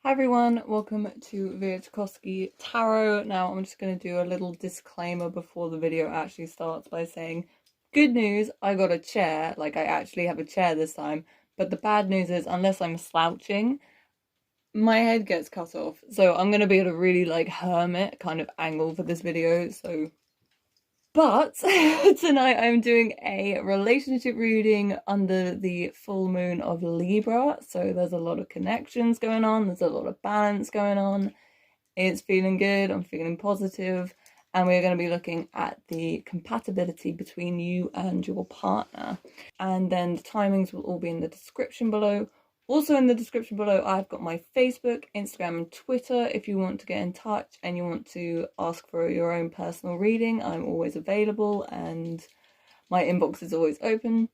Hi everyone, welcome to Vygotsky Tarot. Now I'm just going to do a little disclaimer before the video actually starts by saying, good news, I got a chair, like I actually have a chair this time, but the bad news is unless I'm slouching, my head gets cut off. So I'm going to be at a really like hermit kind of angle for this video, but tonight I'm doing a relationship reading under the full moon of Libra. So there's a lot of connections going on. There's a lot of balance going on. It's feeling good. I'm feeling positive. And we're going to be looking at the compatibility between you and your partner. And then the timings will all be in the description below. Also in the description below, I've got my Facebook, Instagram, and Twitter. If you want to get in touch and you want to ask for your own personal reading, I'm always available and my inbox is always open.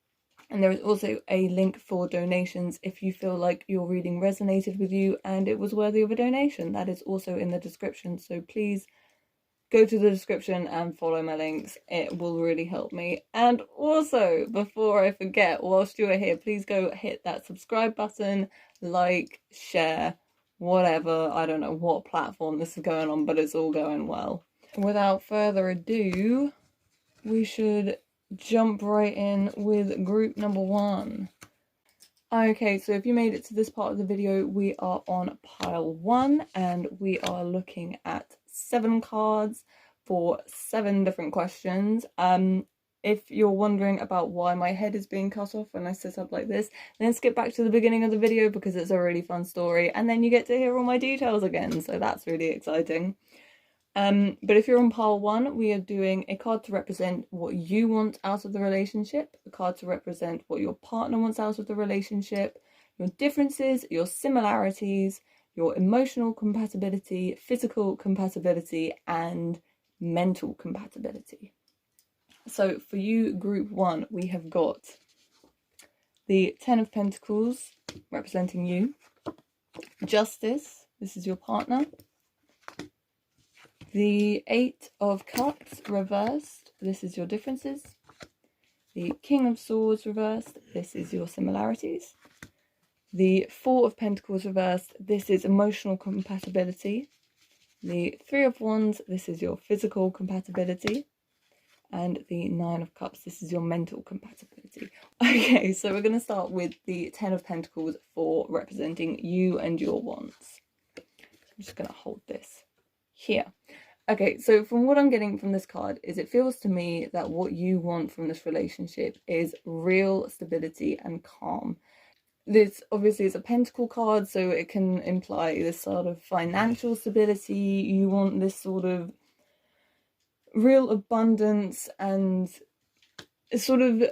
And there is also a link for donations if you feel like your reading resonated with you and it was worthy of a donation. That is also in the description, so please go to the description and follow my links. It will really help me. And also, before I forget, whilst you are here, please go hit that subscribe button, like, share, whatever. I don't know what platform this is going on, but it's all going well. Without further ado, we should jump right in with group number one. Okay, so if you made it to this part of the video, we are on pile 1 and we are looking at 7 cards for 7 different questions. If you're wondering about why my head is being cut off when I sit up like this, then skip back to the beginning of the video because it's a really fun story and then you get to hear all my details again, so that's really exciting. But if you're on pile 1, we are doing a card to represent what you want out of the relationship, a card to represent what your partner wants out of the relationship, your differences, your similarities, your emotional compatibility, physical compatibility, and mental compatibility. So for you, group 1, we have got the 10 of Pentacles representing you, Justice, this is your partner, the 8 of Cups reversed, this is your differences. The King of Swords reversed, this is your similarities. The 4 of Pentacles reversed, this is emotional compatibility. The 3 of Wands, this is your physical compatibility. And the 9 of Cups, this is your mental compatibility. Okay, so we're going to start with the 10 of Pentacles for representing you and your wants. I'm just going to hold this here. Okay, so from what I'm getting from this card is it feels to me that what you want from this relationship is real stability and calm. This obviously is a pentacle card, so it can imply this sort of financial stability. You want this sort of real abundance and sort of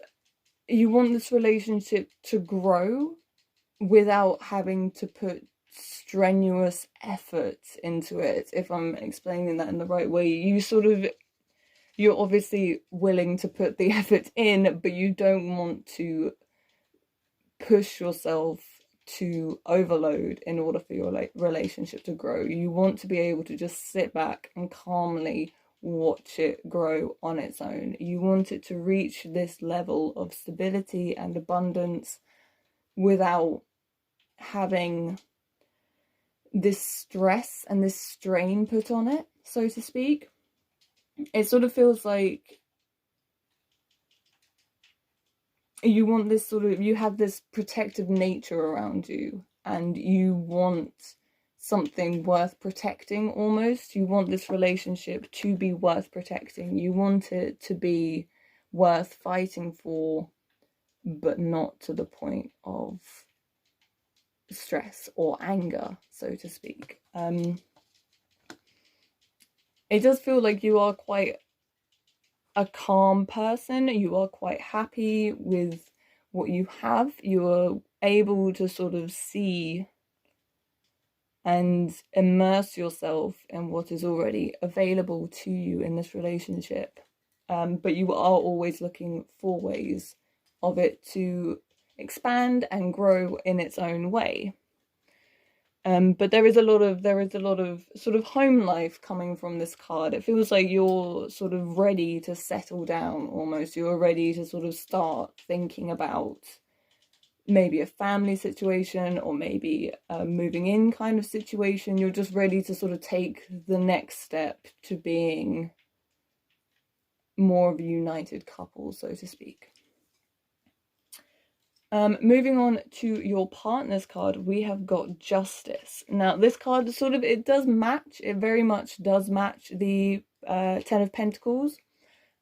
you want this relationship to grow without having to put strenuous effort into it, if I'm explaining that in the right way. You're obviously willing to put the effort in, but you don't want to push yourself to overload in order for your relationship to grow. You want to be able to just sit back and calmly watch it grow on its own. You want it to reach this level of stability and abundance without having this stress and this strain put on it, so to speak. It sort of feels like you want this sort of, you have this protective nature around you and you want something worth protecting almost. You want this relationship to be worth protecting. You want it to be worth fighting for, but not to the point of stress or anger, so to speak. It does feel like you are quite a calm person. You are quite happy with what you have. You are able to sort of see and immerse yourself in what is already available to you in this relationship. But you are always looking for ways of it to expand and grow in its own way. But there is a lot of sort of home life coming from this card. It feels like you're sort of ready to settle down almost. You're ready to sort of start thinking about maybe a family situation, or maybe a moving in kind of situation. You're just ready to sort of take the next step to being more of a united couple, so to speak. Moving on to your partner's card, we have got Justice. Now, this card sort of, it very much does match the Ten of Pentacles,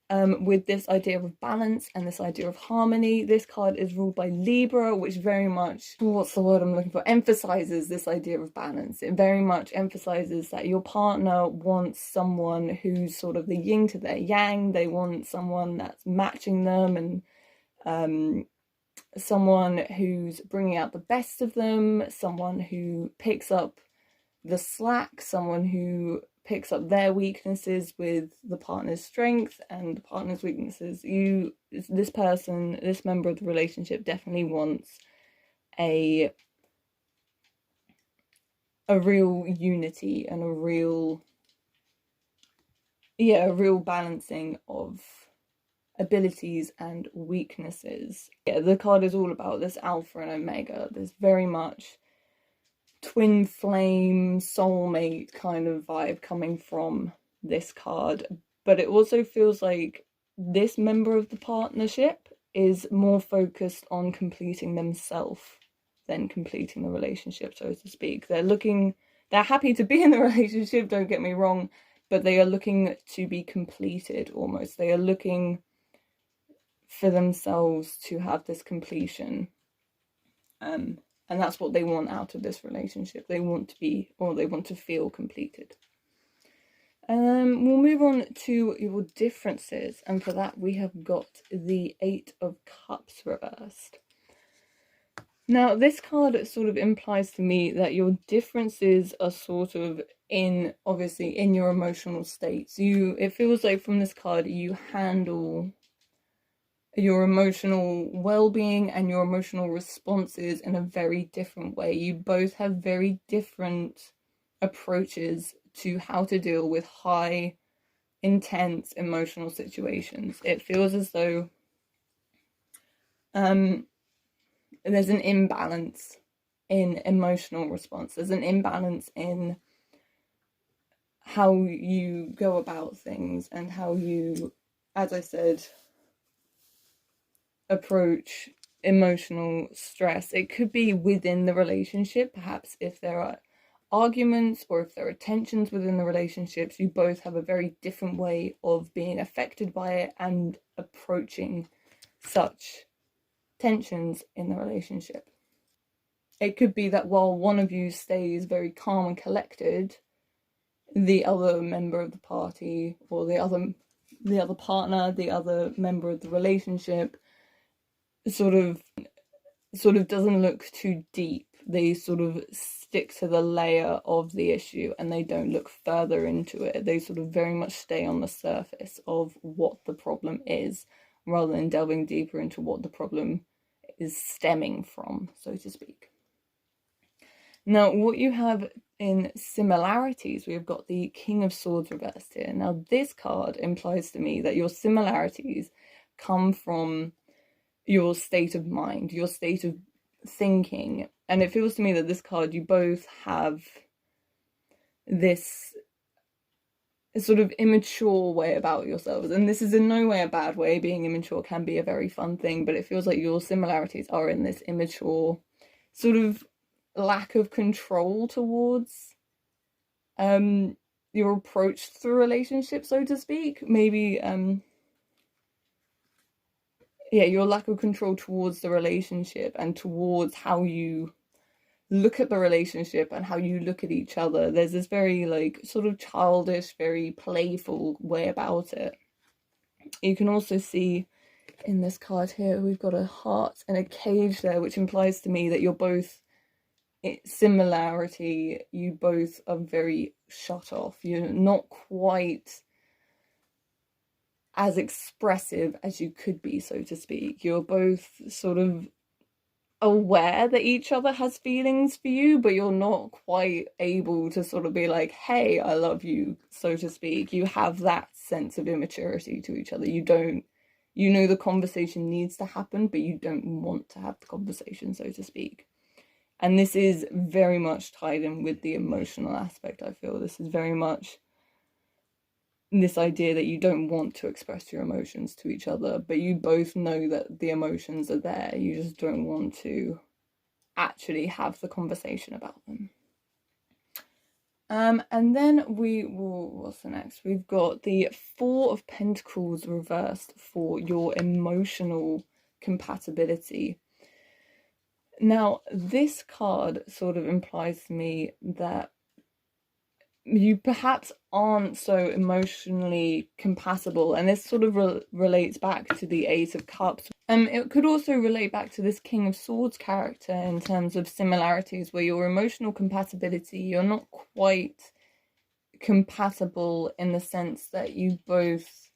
with this idea of balance and this idea of harmony. This card is ruled by Libra, which very much, what's the word I'm looking for, emphasizes this idea of balance. It very much emphasizes that your partner wants someone who's sort of the yin to their yang. They want someone that's matching them, and someone who's bringing out the best of them, someone who picks up the slack, someone who picks up their weaknesses with the partner's strength and the partner's weaknesses. This person, this member of the relationship definitely wants a real unity and a real balancing of abilities and weaknesses. Yeah, the card is all about this alpha and omega. There's very much twin flame, soulmate kind of vibe coming from this card, but it also feels like this member of the partnership is more focused on completing themselves than completing the relationship, so to speak. They're happy to be in the relationship, don't get me wrong, but they are looking to be completed almost. They are looking for themselves to have this completion. And that's what they want out of this relationship. They want to feel completed. We'll move on to your differences. And for that, we have got the Eight of Cups reversed. Now, this card sort of implies to me that your differences are sort of obviously in your emotional states. It feels like from this card, you handle your emotional well-being and your emotional responses in a very different way. You both have very different approaches to how to deal with high, intense emotional situations. It feels as though there's an imbalance in emotional response. There's an imbalance in how you go about things and how you, as I said, approach emotional stress. It could be within the relationship, perhaps if there are arguments or if there are tensions within the relationships, you both have a very different way of being affected by it and approaching such tensions in the relationship. It could be that while one of you stays very calm and collected, the other member of the party or the other partner, the other member of the relationship sort of doesn't look too deep. They sort of stick to the layer of the issue and they don't look further into it. They sort of very much stay on the surface of what the problem is rather than delving deeper into what the problem is stemming from, so to speak. Now, what you have in similarities, we've got the King of Swords reversed here. Now, this card implies to me that your similarities come from your state of mind, your state of thinking. And it feels to me that this card, you both have this sort of immature way about yourselves. And this is in no way a bad way. Being immature can be a very fun thing, but it feels like your similarities are in this immature sort of lack of control towards your approach to the relationship, so to speak. Maybe your lack of control towards the relationship and towards how you look at the relationship and how you look at each other. There's this very sort of childish, very playful way about it. You can also see in this card here, we've got a heart and a cage there, which implies to me that you're both similarity. You both are very shut off. You're not quite as expressive as you could be, so to speak. You're both sort of aware that each other has feelings for you, but you're not quite able to sort of be like, hey, I love you, so to speak. You have that sense of immaturity to each other. You don't You know the conversation needs to happen, but you don't want to have the conversation, so to speak. And this is very much tied in with the emotional aspect, I feel. This is very much this idea that you don't want to express your emotions to each other, but you both know that the emotions are there. You just don't want to actually have the conversation about them. And then what's the next? We've got the Four of Pentacles reversed for your emotional compatibility. Now, this card sort of implies to me that you perhaps aren't so emotionally compatible, and this sort of relates back to the Eight of Cups. It could also relate back to this King of Swords character in terms of similarities, where your emotional compatibility, you're not quite compatible in the sense that you both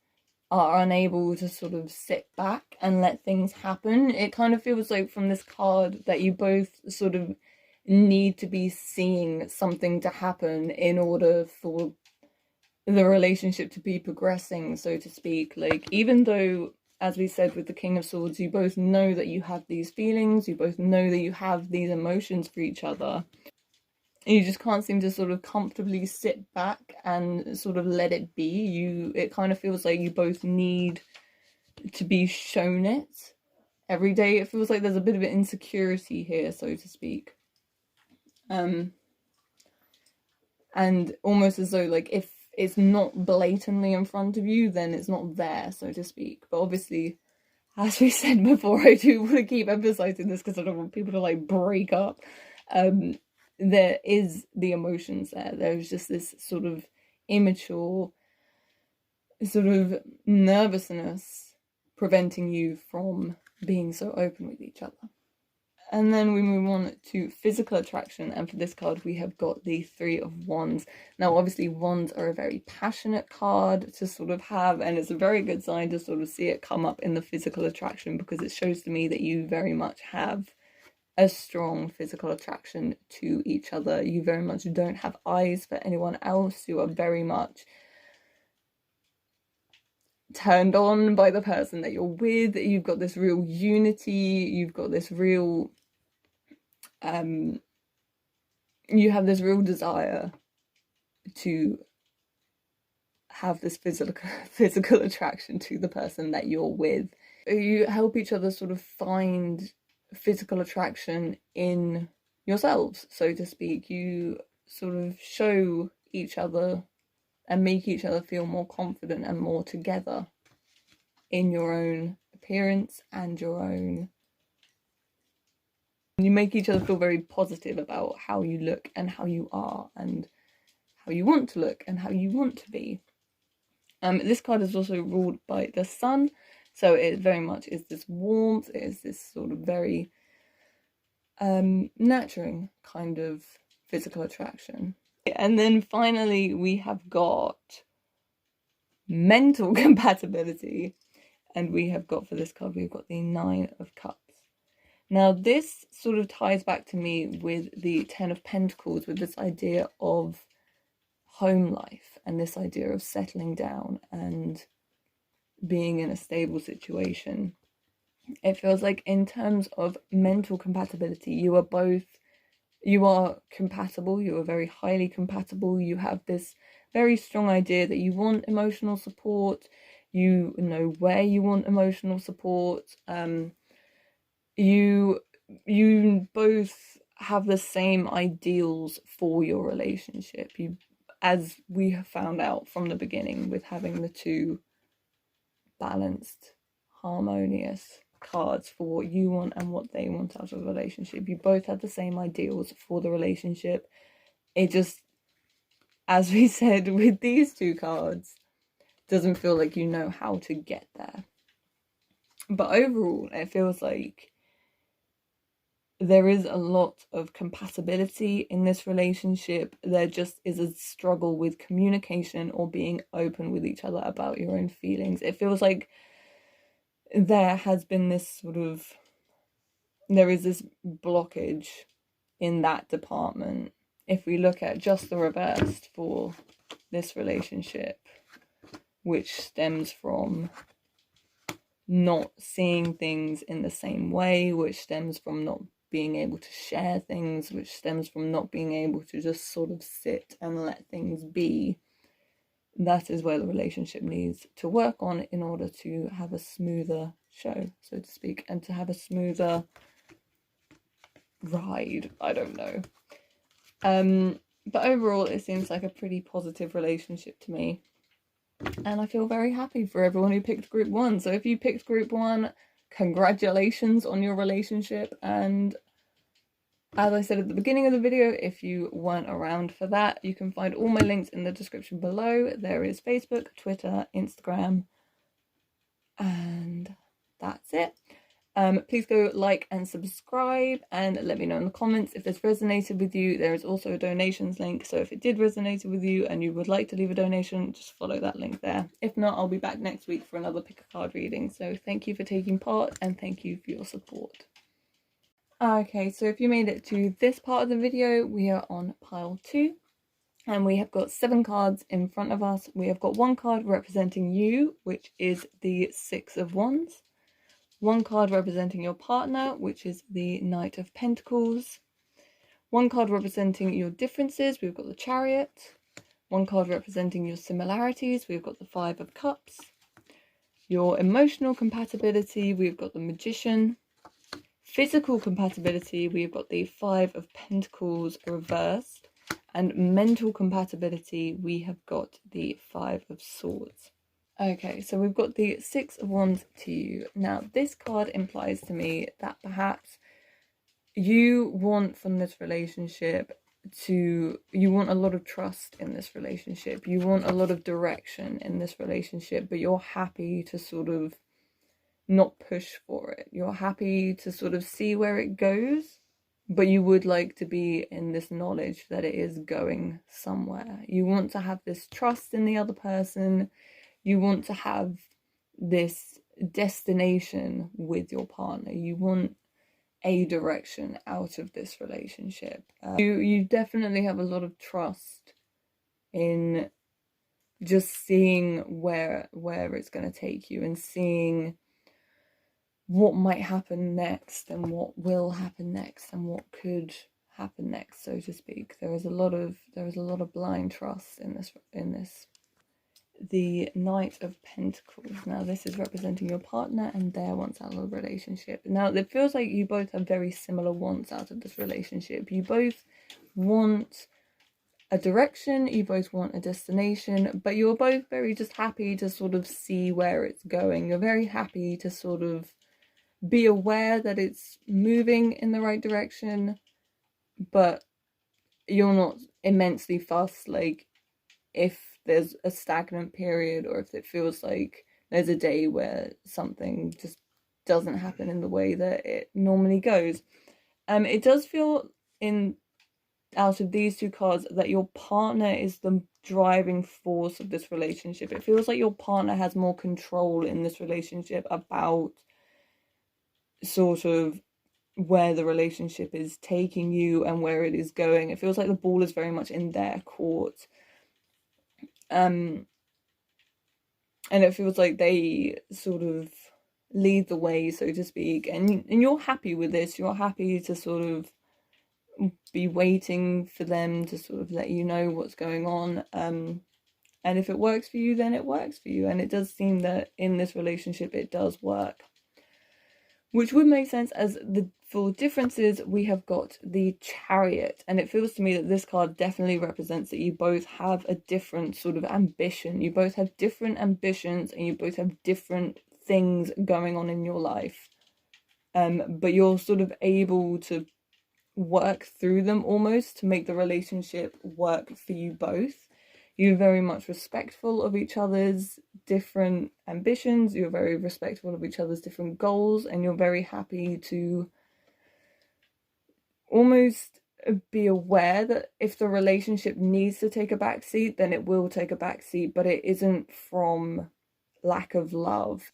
are unable to sort of sit back and let things happen. It kind of feels like from this card that you both sort of need to be seeing something to happen in order for the relationship to be progressing, so to speak. Like, even though, as we said with the King of Swords, you both know that you have these feelings, you both know that you have these emotions for each other, you just can't seem to sort of comfortably sit back and sort of let it be. It kind of feels like you both need to be shown it every day. It feels like there's a bit of an insecurity here, so to speak. And almost as though, like, if it's not blatantly in front of you, then it's not there, so to speak. But obviously, as we said before, I do want to keep emphasizing this because I don't want people to, like, break up. There is the emotions there. There's just this sort of immature sort of nervousness preventing you from being so open with each other. And then we move on to physical attraction, and for this card we have got the Three of Wands. Now obviously wands are a very passionate card to sort of have, and it's a very good sign to sort of see it come up in the physical attraction, because it shows to me that you very much have a strong physical attraction to each other. You very much don't have eyes for anyone else. You are very much turned on by the person that you're with. You've got this real unity. You've got this real you have this real desire to have this physical attraction to the person that you're with. You help each other sort of find physical attraction in yourselves, so to speak. You sort of show each other and make each other feel more confident and more together in your own appearance and your own. You make each other feel very positive about how you look and how you are and how you want to look and how you want to be. This card is also ruled by the sun, so it very much is this warmth. It is this sort of very nurturing kind of physical attraction. And then finally we have got mental compatibility, and we have got, for this card, we've got the Nine of Cups. Now this sort of ties back to me with the Ten of Pentacles, with this idea of home life and this idea of settling down and being in a stable situation. It feels like in terms of mental compatibility, you are compatible. You are very highly compatible. You have this very strong idea that you want emotional support. You know where you want emotional support. You both have the same ideals for your relationship. As we have found out from the beginning, with having the two balanced, harmonious cards for what you want and what they want out of a relationship. You both have the same ideals for the relationship. It just, as we said with these two cards, doesn't feel like you know how to get there. But overall, it feels like there is a lot of compatibility in this relationship. There just is a struggle with communication or being open with each other about your own feelings. It feels like there has been this sort of, there is this blockage in that department. If we look at just the reversed for this relationship, which stems from not seeing things in the same way, which stems from not being able to share things, which stems from not being able to just sort of sit and let things be. That is where the relationship needs to work on in order to have a smoother show, so to speak, and to have a smoother ride. I don't know. But overall, it seems like a pretty positive relationship to me. And I feel very happy for everyone who picked group 1. So if you picked group 1, congratulations on your relationship. And as I said at the beginning of the video, if you weren't around for that, you can find all my links in the description below. There is Facebook, Twitter, Instagram, and that's it. Please go like and subscribe and let me know in the comments if this resonated with you. There is also a donations link, so if it did resonate with you and you would like to leave a donation, just follow that link there. If not, I'll be back next week for another pick a card reading. So thank you for taking part and thank you for your support. Okay, so if you made it to this part of the video, we are on pile 2. And we have got 7 cards in front of us. We have got 1 card representing you, which is the 6 of Wands. 1 card representing your partner, which is the Knight of Pentacles. 1 card representing your differences, we've got the Chariot. 1 card representing your similarities, we've got the 5 of Cups. Your emotional compatibility, we've got the Magician. Physical compatibility, we've got the 5 of Pentacles reversed. And mental compatibility, we have got the 5 of Swords. Okay, so we've got the 6 of Wands to you. Now, this card implies to me that perhaps you want from this relationship you want a lot of trust in this relationship. You want a lot of direction in this relationship, but you're happy to sort of not push for it. You're happy to sort of see where it goes, but you would like to be in this knowledge that it is going somewhere. You want to have this trust in the other person. You want to have this destination with your partner. You want a direction out of this relationship. You definitely have a lot of trust in just seeing where it's going to take you and seeing what might happen next and what will happen next and what could happen next, so to speak. There is a lot of blind trust in this. The Knight of Pentacles. Now this is representing your partner and their wants out of the relationship. Now it feels like you both have very similar wants out of this relationship. You both want a direction, you both want a destination, but you're both very just happy to sort of see where it's going. You're very happy to sort of be aware that it's moving in the right direction, but you're not immensely fussed, like if there's a stagnant period or if it feels like there's a day where something just doesn't happen in the way that it normally goes. It does feel out of these 2 cards that your partner is the driving force of this relationship. It feels like your partner has more control in this relationship about sort of where the relationship is taking you and where it is going. It feels like the ball is very much in their court. And it feels like they sort of lead the way, so to speak, and you're happy with this. You're happy to sort of be waiting for them to sort of let you know what's going on, and if it works for you, then it works for you. And it does seem that in this relationship it does work, which would make sense, as for differences we have got the Chariot, and it feels to me that this card definitely represents that you both have a different sort of ambition. You both have different ambitions and you both have different things going on in your life, but you're sort of able to work through them almost to make the relationship work for you both. You're very much respectful of each other's different ambitions. You're very respectful of each other's different goals, and you're very happy to almost be aware that if the relationship needs to take a back seat, then it will take a back seat, but it isn't from lack of love.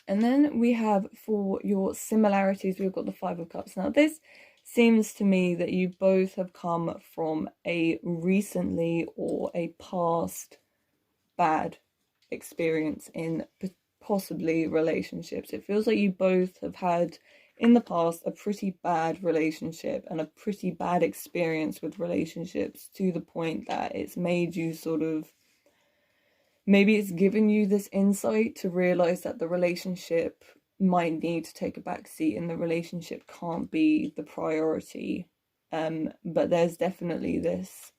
And then we have, for your similarities, we've got the 5 of Cups. Now this seems to me that you both have come from a recently or a past bad experience in possibly relationships. It feels like you both have had in the past a pretty bad relationship and a pretty bad experience with relationships, to the point that it's made you sort of, maybe it's given you this insight to realize that the relationship might need to take a back seat and the relationship can't be the priority. But there's definitely this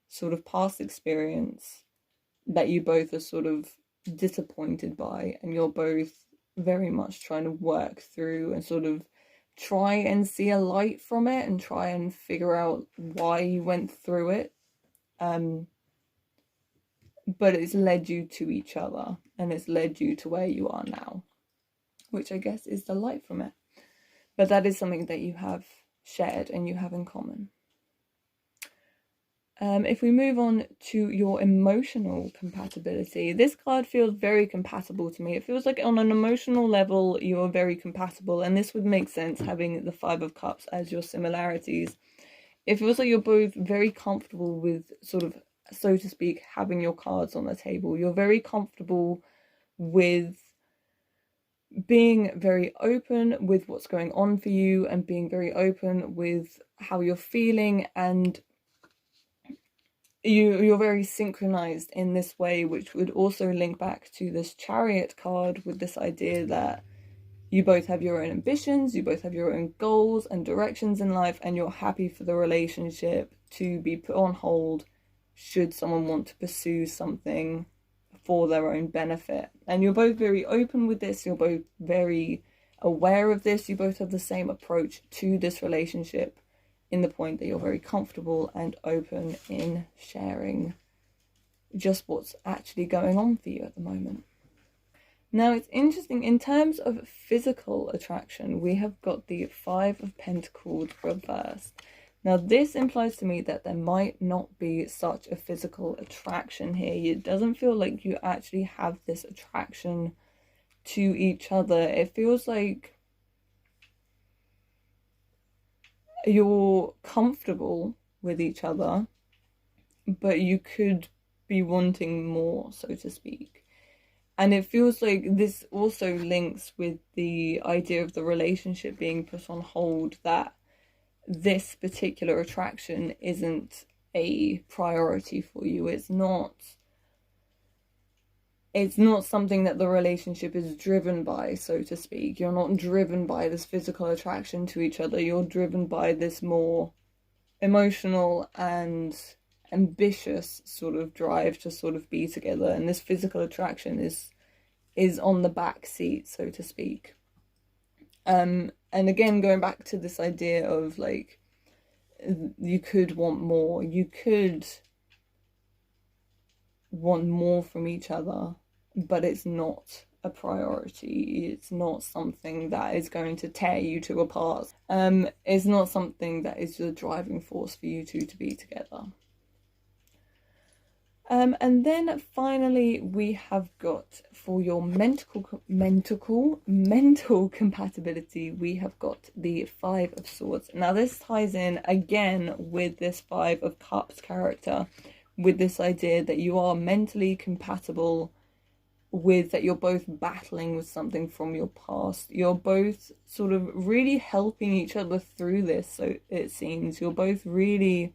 sort of past experience that you both are sort of disappointed by, and you're both very much trying to work through and sort of try and see a light from it and try and figure out why you went through it. But it's led you to each other, and it's led you to where you are now, which I guess is the light from it. But that is something that you have shared and you have in common. If we move on to your emotional compatibility, this card feels very compatible to me. It feels like on an emotional level, you are very compatible, and this would make sense having the Five of Cups as your similarities. It feels like you're both very comfortable with sort of, so to speak, having your cards on the table. You're very comfortable with being very open with what's going on for you and being very open with how you're feeling, and you're very synchronized in this way, which would also link back to this Chariot card with this idea that you both have your own ambitions, you both have your own goals and directions in life, and you're happy for the relationship to be put on hold should someone want to pursue something for their own benefit. And you're both very open with this, you're both very aware of this, you both have the same approach to this relationship, in the point that you're very comfortable and open in sharing just what's actually going on for you at the moment. Now, it's interesting, in terms of physical attraction, we have got the Five of Pentacles reversed. Now, this implies to me that there might not be such a physical attraction here. It doesn't feel like you actually have this attraction to each other. It feels like you're comfortable with each other, but you could be wanting more, so to speak. And it feels like this also links with the idea of the relationship being put on hold, that this particular attraction isn't a priority for you. It's not something that the relationship is driven by, so to speak. You're not driven by this physical attraction to each other. You're driven by this more emotional and ambitious sort of drive to sort of be together. And this physical attraction is on the back seat, so to speak. And again, going back to this idea of like, you could want more. You could want more from each other, but it's not a priority. It's not something that is going to tear you two apart. It's not something that is the driving force for you two to be together. And then finally, we have got, for your mental compatibility, we have got the Five of Swords. Now, this ties in again with this Five of Cups character, with this idea that you are mentally compatible with, that you're both battling with something from your past. You're both sort of really helping each other through this, so it seems. You're both really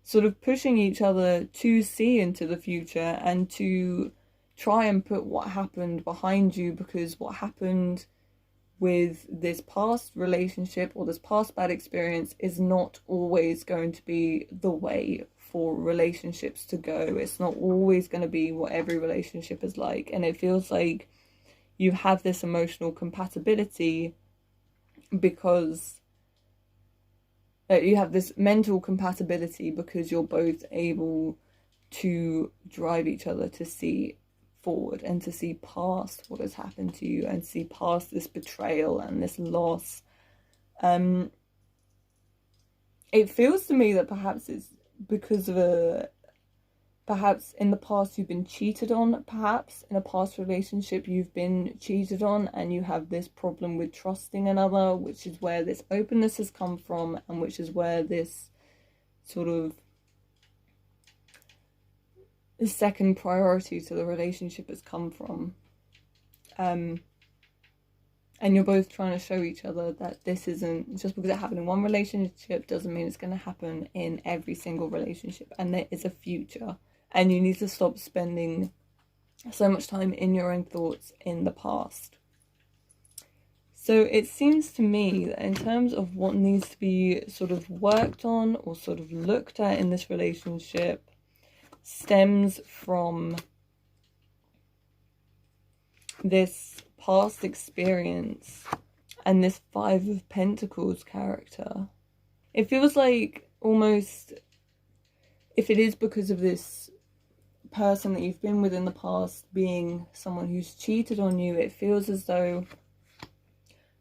sort of pushing each other to see into the future and to try and put what happened behind you, because what happened with this past relationship or this past bad experience is not always going to be the way for relationships to go. It's not always going to be what every relationship is like, and it feels like you have this emotional compatibility because you have this mental compatibility because you're both able to drive each other to see forward and to see past what has happened to you and see past this betrayal and this loss. It feels to me that perhaps it's because of perhaps in the past you've been cheated on, perhaps in a past relationship you've been cheated on, and you have this problem with trusting another, which is where this openness has come from, and which is where this sort of the second priority to the relationship has come from. and you're both trying to show each other that this isn't, just because it happened in one relationship doesn't mean it's going to happen in every single relationship, and there is a future, and you need to stop spending so much time in your own thoughts in the past. So it seems to me that in terms of what needs to be sort of worked on or sort of looked at in this relationship stems from this past experience and this Five of Pentacles character. It feels like almost, if it is because of this person that you've been with in the past being someone who's cheated on you, it feels as though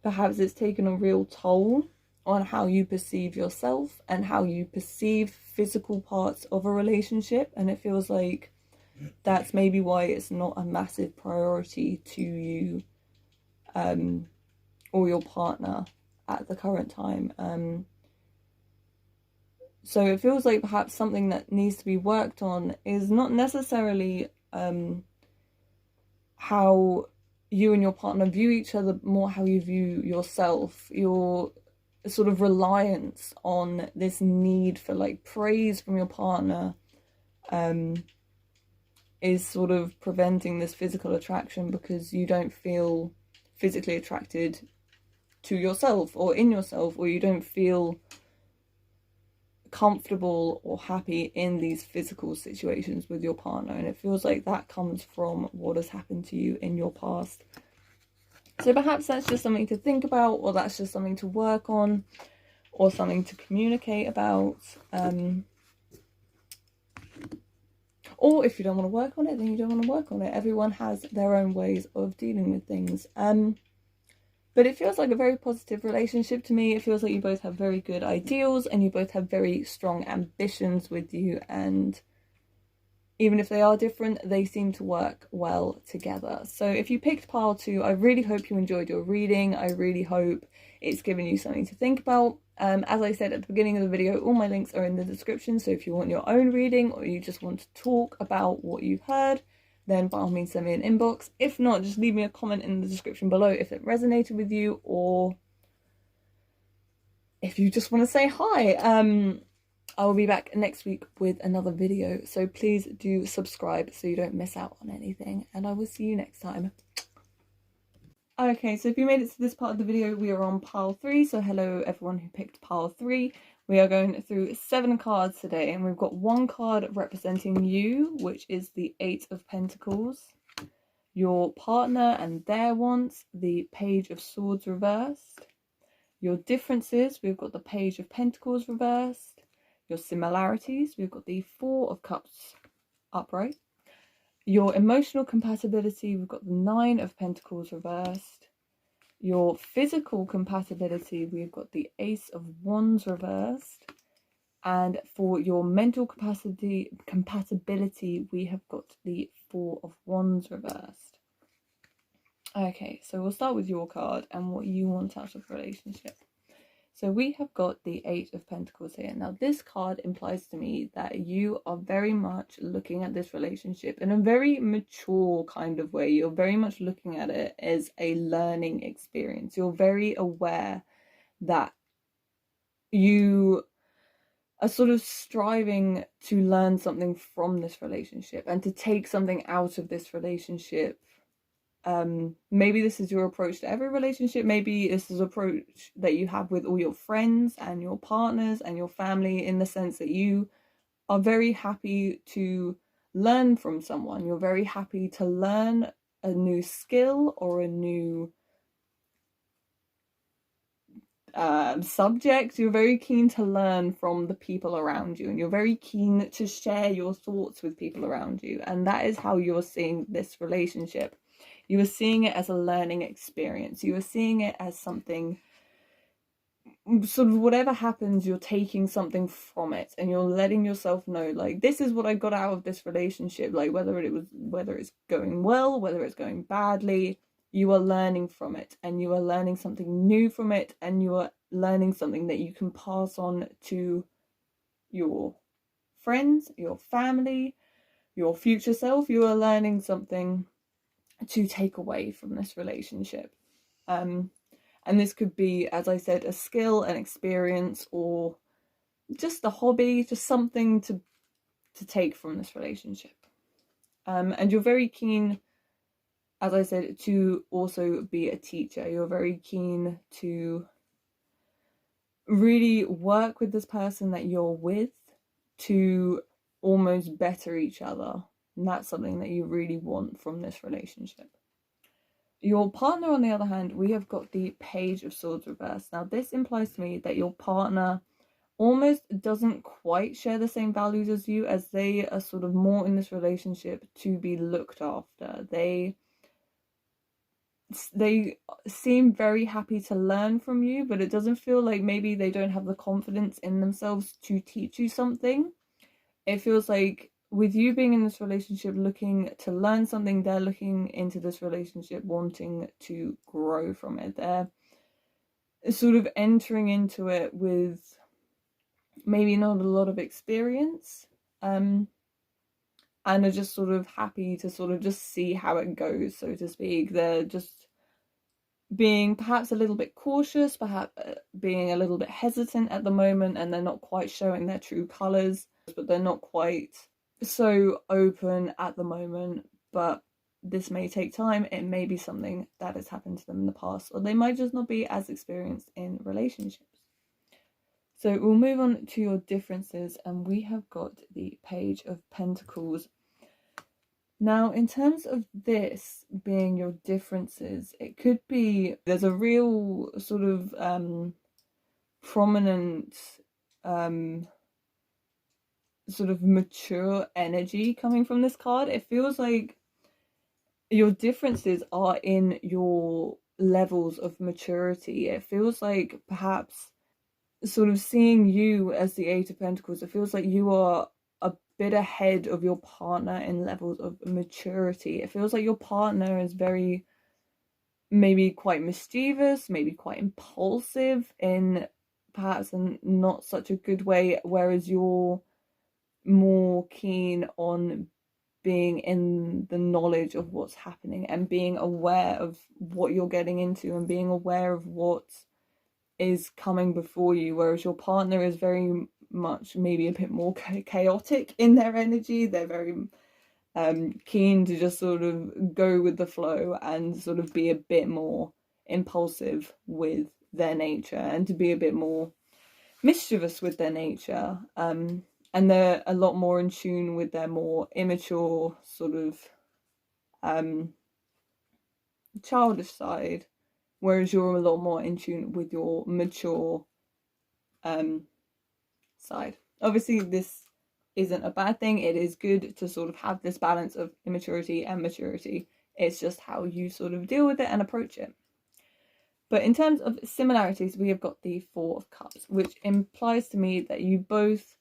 perhaps it's taken a real toll on how you perceive yourself and how you perceive physical parts of a relationship, and it feels like that's maybe why it's not a massive priority to you or your partner at the current time. So it feels like perhaps something that needs to be worked on is not necessarily how you and your partner view each other, more how you view yourself. Your sort of reliance on this need for like praise from your partner is sort of preventing this physical attraction, because you don't feel physically attracted to yourself or in yourself, or you don't feel comfortable or happy in these physical situations with your partner, and it feels like that comes from what has happened to you in your past. So perhaps that's just something to think about, or that's just something to work on, or something to communicate about. Or if you don't want to work on it, then you don't want to work on it. Everyone has their own ways of dealing with things. But it feels like a very positive relationship to me. It feels like you both have very good ideals and you both have very strong ambitions with you. And even if they are different, they seem to work well together. So if you picked pile 2, I really hope you enjoyed your reading. I really hope it's given you something to think about. As I said at the beginning of the video, all my links are in the description. So if you want your own reading, or you just want to talk about what you've heard, then by all means send me an inbox. If not, just leave me a comment in the description below if it resonated with you, or if you just want to say hi. I will be back next week with another video, so please do subscribe so you don't miss out on anything, and I will see you next time. Okay, so if you made it to this part of the video, we are on pile 3, so hello everyone who picked pile 3. We are going through 7 cards today, and we've got one card representing you, which is the 8 of Pentacles, your partner and their wants, the Page of Swords reversed, your differences, we've got the Page of Pentacles reversed, your similarities, we've got the 4 of Cups upright, your emotional compatibility, we've got the 9 of Pentacles reversed, your physical compatibility, we've got the Ace of Wands reversed, and for your mental compatibility, we have got the 4 of Wands reversed. Okay, so we'll start with your card and what you want out of a relationship. So we have got the 8 of Pentacles here. Now this card implies to me that you are very much looking at this relationship in a very mature kind of way. You're very much looking at it as a learning experience. You're very aware that you are sort of striving to learn something from this relationship and to take something out of this relationship. Maybe this is your approach to every relationship. Maybe this is an approach that you have with all your friends and your partners and your family, in the sense that you are very happy to learn from someone. You're very happy to learn a new skill or a new subject. You're very keen to learn from the people around you, and you're very keen to share your thoughts with people around you. And that is how you're seeing this relationship. You are seeing it as a learning experience. You are seeing it as something, sort of whatever happens, you're taking something from it, and you're letting yourself know, like, this is what I got out of this relationship. Like, whether it's going well, whether it's going badly, you are learning from it, and you are learning something new from it, and you are learning something that you can pass on to your friends, your family, your future self. You are learning something to take away from this relationship. And this could be, as I said, a skill, an experience, or just a hobby, just something to take from this relationship. And you're very keen, as I said, to also be a teacher. You're very keen to really work with this person that you're with to almost better each other. And that's something that you really want from this relationship. Your partner, on the other hand, we have got the Page of Swords reversed. Now, this implies to me that your partner almost doesn't quite share the same values as you, as they are sort of more in this relationship to be looked after. They seem very happy to learn from you, but it doesn't feel like maybe they don't have the confidence in themselves to teach you something. It feels like with you being in this relationship looking to learn something, they're looking into this relationship wanting to grow from it. They're sort of entering into it with maybe not a lot of experience, and are just sort of happy to sort of just see how it goes, so to speak. They're just being perhaps a little bit cautious, perhaps being a little bit hesitant at the moment, and they're not quite showing their true colours, but they're not quite so open at the moment. But this may take time. It may be something that has happened to them in the past, or they might just not be as experienced in relationships. So we'll move on to your differences, and we have got the Page of Pentacles. Now, in terms of this being your differences, it could be there's a real sort of prominent sort of mature energy coming from this card. It feels like your differences are in your levels of maturity. It feels like perhaps sort of seeing you as the Eight of Pentacles, it feels like you are a bit ahead of your partner in levels of maturity. It feels like your partner is very, maybe quite mischievous, maybe quite impulsive in perhaps a not such a good way, whereas you're more keen on being in the knowledge of what's happening and being aware of what you're getting into and being aware of what is coming before you, whereas your partner is very much maybe a bit more chaotic in their energy. They're very keen to just sort of go with the flow and sort of be a bit more impulsive with their nature and to be a bit more mischievous with their nature. And they're a lot more in tune with their more immature sort of childish side, whereas you're a lot more in tune with your mature side. Obviously, this isn't a bad thing. It is good to sort of have this balance of immaturity and maturity. It's just how you sort of deal with it and approach it. But in terms of similarities, we have got the Four of Cups, which implies to me that you both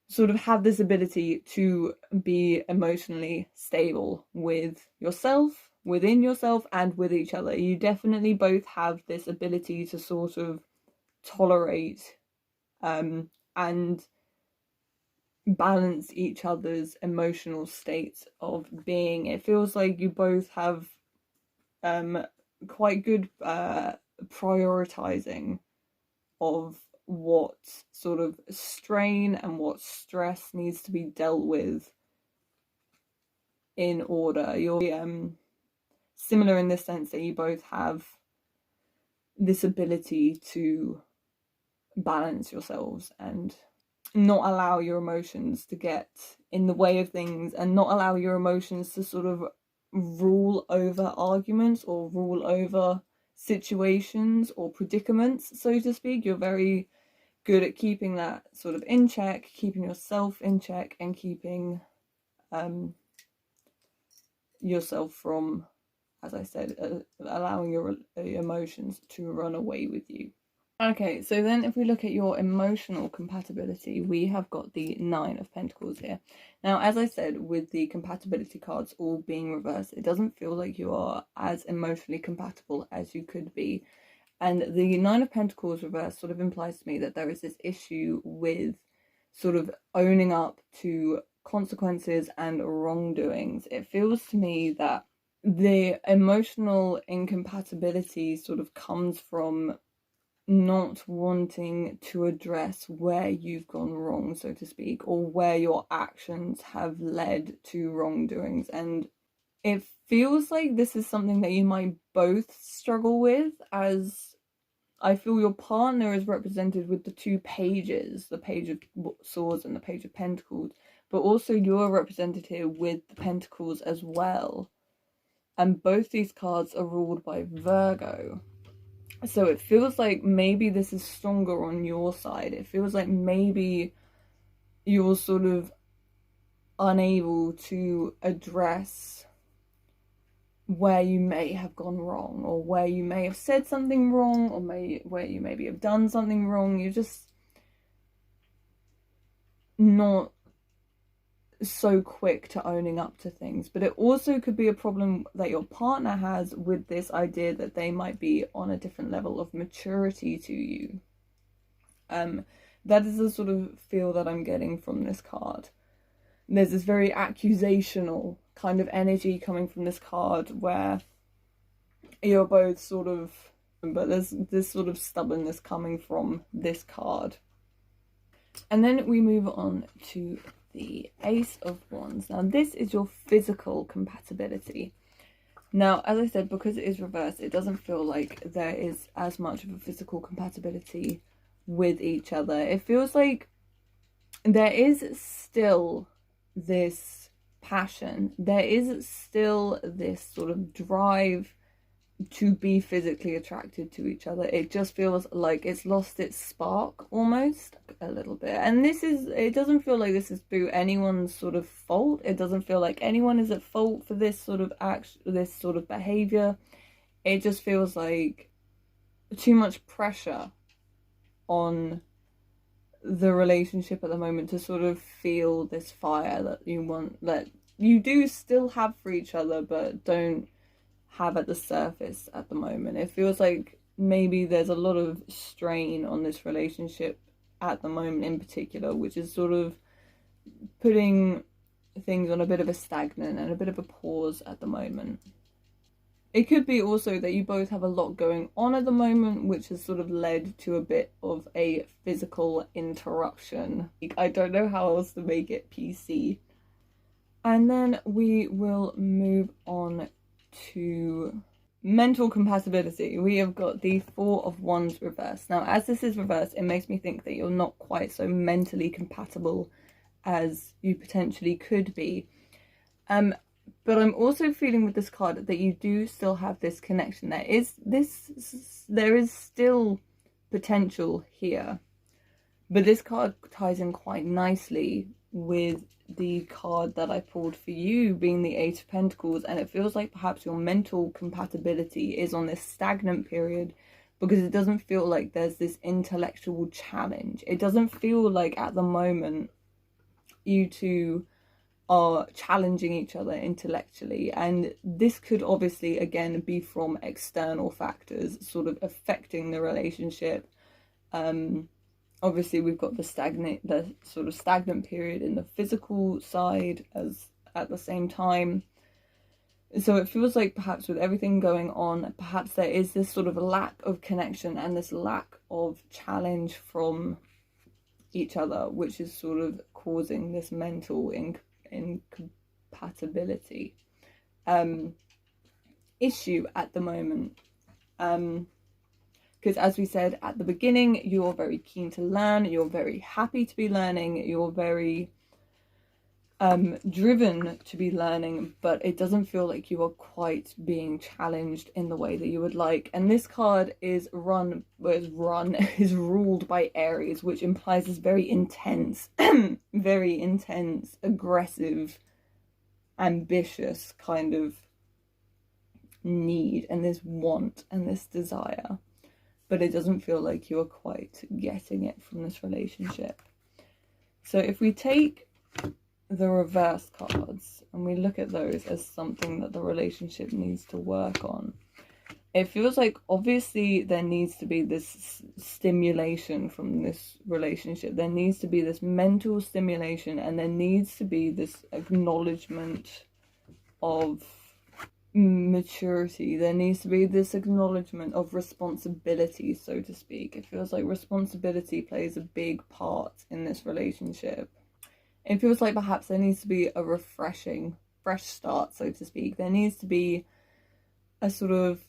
sort of have this ability to be emotionally stable with yourself, within yourself, and with each other. You definitely both have this ability to sort of tolerate and balance each other's emotional states of being. It feels like you both have quite good prioritizing of what sort of strain and what stress needs to be dealt with in order. You're similar in the sense that you both have this ability to balance yourselves and not allow your emotions to get in the way of things, and not allow your emotions to sort of rule over arguments or rule over situations or predicaments, so to speak. You're very good at keeping that sort of in check, keeping yourself in check, and keeping yourself from, as I said, allowing your emotions to run away with you. Okay, so then if we look at your emotional compatibility, we have got the Nine of Pentacles here. Now, as I said, with the compatibility cards all being reversed, it doesn't feel like you are as emotionally compatible as you could be. And the Nine of Pentacles reversed sort of implies to me that there is this issue with sort of owning up to consequences and wrongdoings. It feels to me that the emotional incompatibility sort of comes from not wanting to address where you've gone wrong, so to speak, or where your actions have led to wrongdoings. And it feels like this is something that you might both struggle with, as I feel your partner is represented with the two pages, the page of swords and the page of pentacles, but also you're represented here with the pentacles as well. And both these cards are ruled by Virgo. So it feels like maybe this is stronger on your side. It feels like maybe you're sort of unable to address where you may have gone wrong, or where you may have said something wrong, or where you maybe have done something wrong. You're just not so quick to owning up to things. But it also could be a problem that your partner has with this idea that they might be on a different level of maturity to you. That is the sort of feel that I'm getting from this card. There's this very accusational kind of energy coming from this card where you're both sort of, but there's this sort of stubbornness coming from this card. And then we move on to the Ace of Wands. Now this is your physical compatibility. Now, as I said, because it is reversed, it doesn't feel like there is as much of a physical compatibility with each other. It feels like there is still this passion, there is still this sort of drive to be physically attracted to each other. It just feels like it's lost its spark almost a little bit. And it doesn't feel like this is through anyone's sort of fault. It doesn't feel like anyone is at fault for this sort of this sort of behavior. It just feels like too much pressure on the relationship at the moment to sort of feel this fire that you want, that you do still have for each other, but don't have at the surface at the moment. It feels like maybe there's a lot of strain on this relationship at the moment in particular, which is sort of putting things on a bit of a stagnant and a bit of a pause at the moment. It could be also that you both have a lot going on at the moment, which has sort of led to a bit of a physical interruption. I don't know how else to make it PC. And then we will move on to mental compatibility. We have got the Four of Wands reversed. Now, as this is reversed, it makes me think that you're not quite so mentally compatible as you potentially could be. But I'm also feeling with this card that you do still have this connection. There is still potential here. But this card ties in quite nicely with the card that I pulled for you, being the Eight of Pentacles, and it feels like perhaps your mental compatibility is on this stagnant period because it doesn't feel like there's this intellectual challenge. It doesn't feel like at the moment you two are challenging each other intellectually, and this could obviously again be from external factors sort of affecting the relationship. Obviously we've got the sort of stagnant period in the physical side as at the same time. So it feels like perhaps with everything going on, perhaps there is this sort of lack of connection and this lack of challenge from each other, which is sort of causing this mental incompatibility issue at the moment. Because as we said at the beginning, you're very keen to learn, you're very happy to be learning, you're very driven to be learning, but it doesn't feel like you are quite being challenged in the way that you would like. And this card is ruled by Aries, which implies this very intense, very intense, aggressive, ambitious kind of need and this want and this desire. But it doesn't feel like you're quite getting it from this relationship. So if we take the reverse cards and we look at those as something that the relationship needs to work on, it feels like obviously there needs to be this stimulation from this relationship. There needs to be this mental stimulation, and there needs to be this acknowledgement of maturity. There needs to be this acknowledgement of responsibility, so to speak. It feels like responsibility plays a big part in this relationship. It feels like perhaps there needs to be a refreshing, fresh start, so to speak. There needs to be a sort of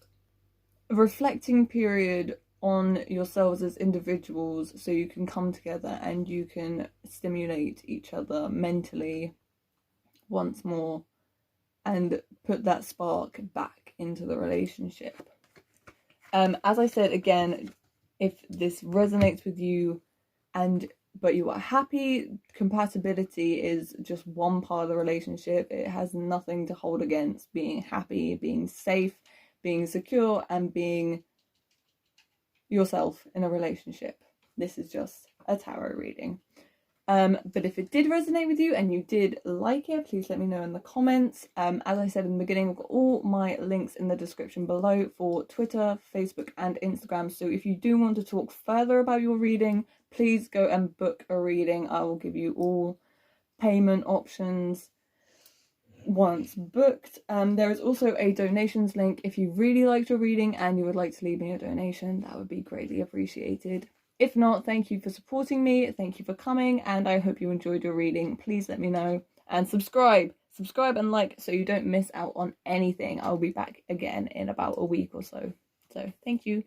reflecting period on yourselves as individuals so you can come together and you can stimulate each other mentally once more and put that spark back into the relationship. As I said, again, if this resonates with you but you are happy, compatibility is just one part of the relationship. It has nothing to hold against being happy, being safe, being secure, and being yourself in a relationship. This is just a tarot reading. But if it did resonate with you and you did like it, please let me know in the comments. As I said in the beginning, I've got all my links in the description below for Twitter, Facebook, and Instagram. So if you do want to talk further about your reading, please go and book a reading. I will give you all payment options once booked. There is also a donations link. If you really liked your reading and you would like to leave me a donation, that would be greatly appreciated. If not, thank you for supporting me, thank you for coming, and I hope you enjoyed your reading. Please let me know, and subscribe and like so you don't miss out on anything. I'll be back again in about a week or so. So thank you.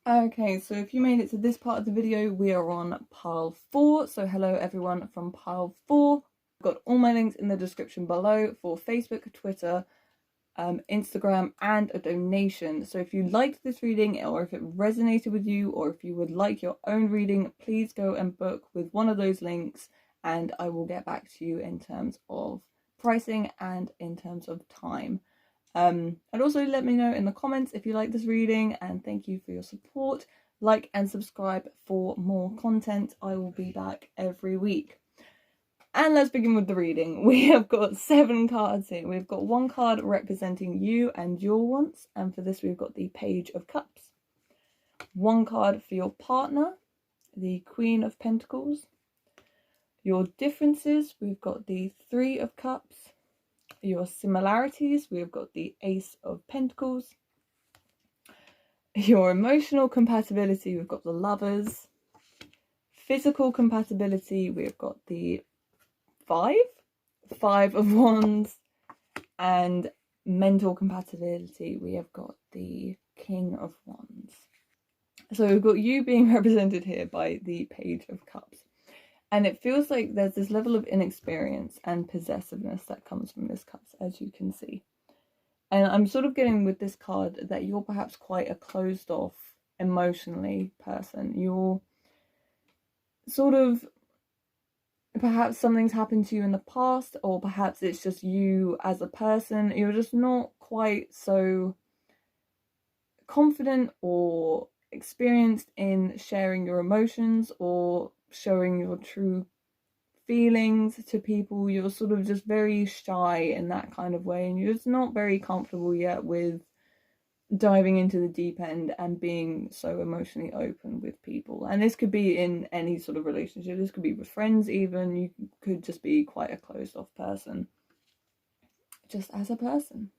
Okay, so if you made it to this part of the video, we are on pile 4. So hello everyone from pile 4. I've got all my links in the description below for Facebook, Twitter, Instagram, and a donation. So if you liked this reading, or if it resonated with you, or if you would like your own reading, please go and book with one of those links and I will get back to you in terms of pricing and in terms of time. And also let me know in the comments if you like this reading, and thank you for your support. Like and subscribe for more content. I will be back every week. And let's begin with the reading. We have got 7 cards here. We've got 1 card representing you and your wants. And for this, we've got the Page of Cups. 1 card for your partner, the Queen of Pentacles. Your differences, we've got the 3 of Cups. Your similarities, we've got the Ace of Pentacles. Your emotional compatibility, we've got the Lovers. Physical compatibility, we've got the 5 of Wands, and mental compatibility, we have got the King of Wands. So we've got you being represented here by the Page of Cups, and it feels like there's this level of inexperience and possessiveness that comes from this cups, as you can see. And I'm sort of getting with this card that you're perhaps quite a closed off emotionally person. You're sort of, perhaps something's happened to you in the past, or perhaps it's just you as a person. You're just not quite so confident or experienced in sharing your emotions or showing your true feelings to people. You're sort of just very shy in that kind of way, and you're just not very comfortable yet with diving into the deep end and being so emotionally open with people. And this could be in any sort of relationship. This could be with friends even. You could just be quite a closed off person, just as a person.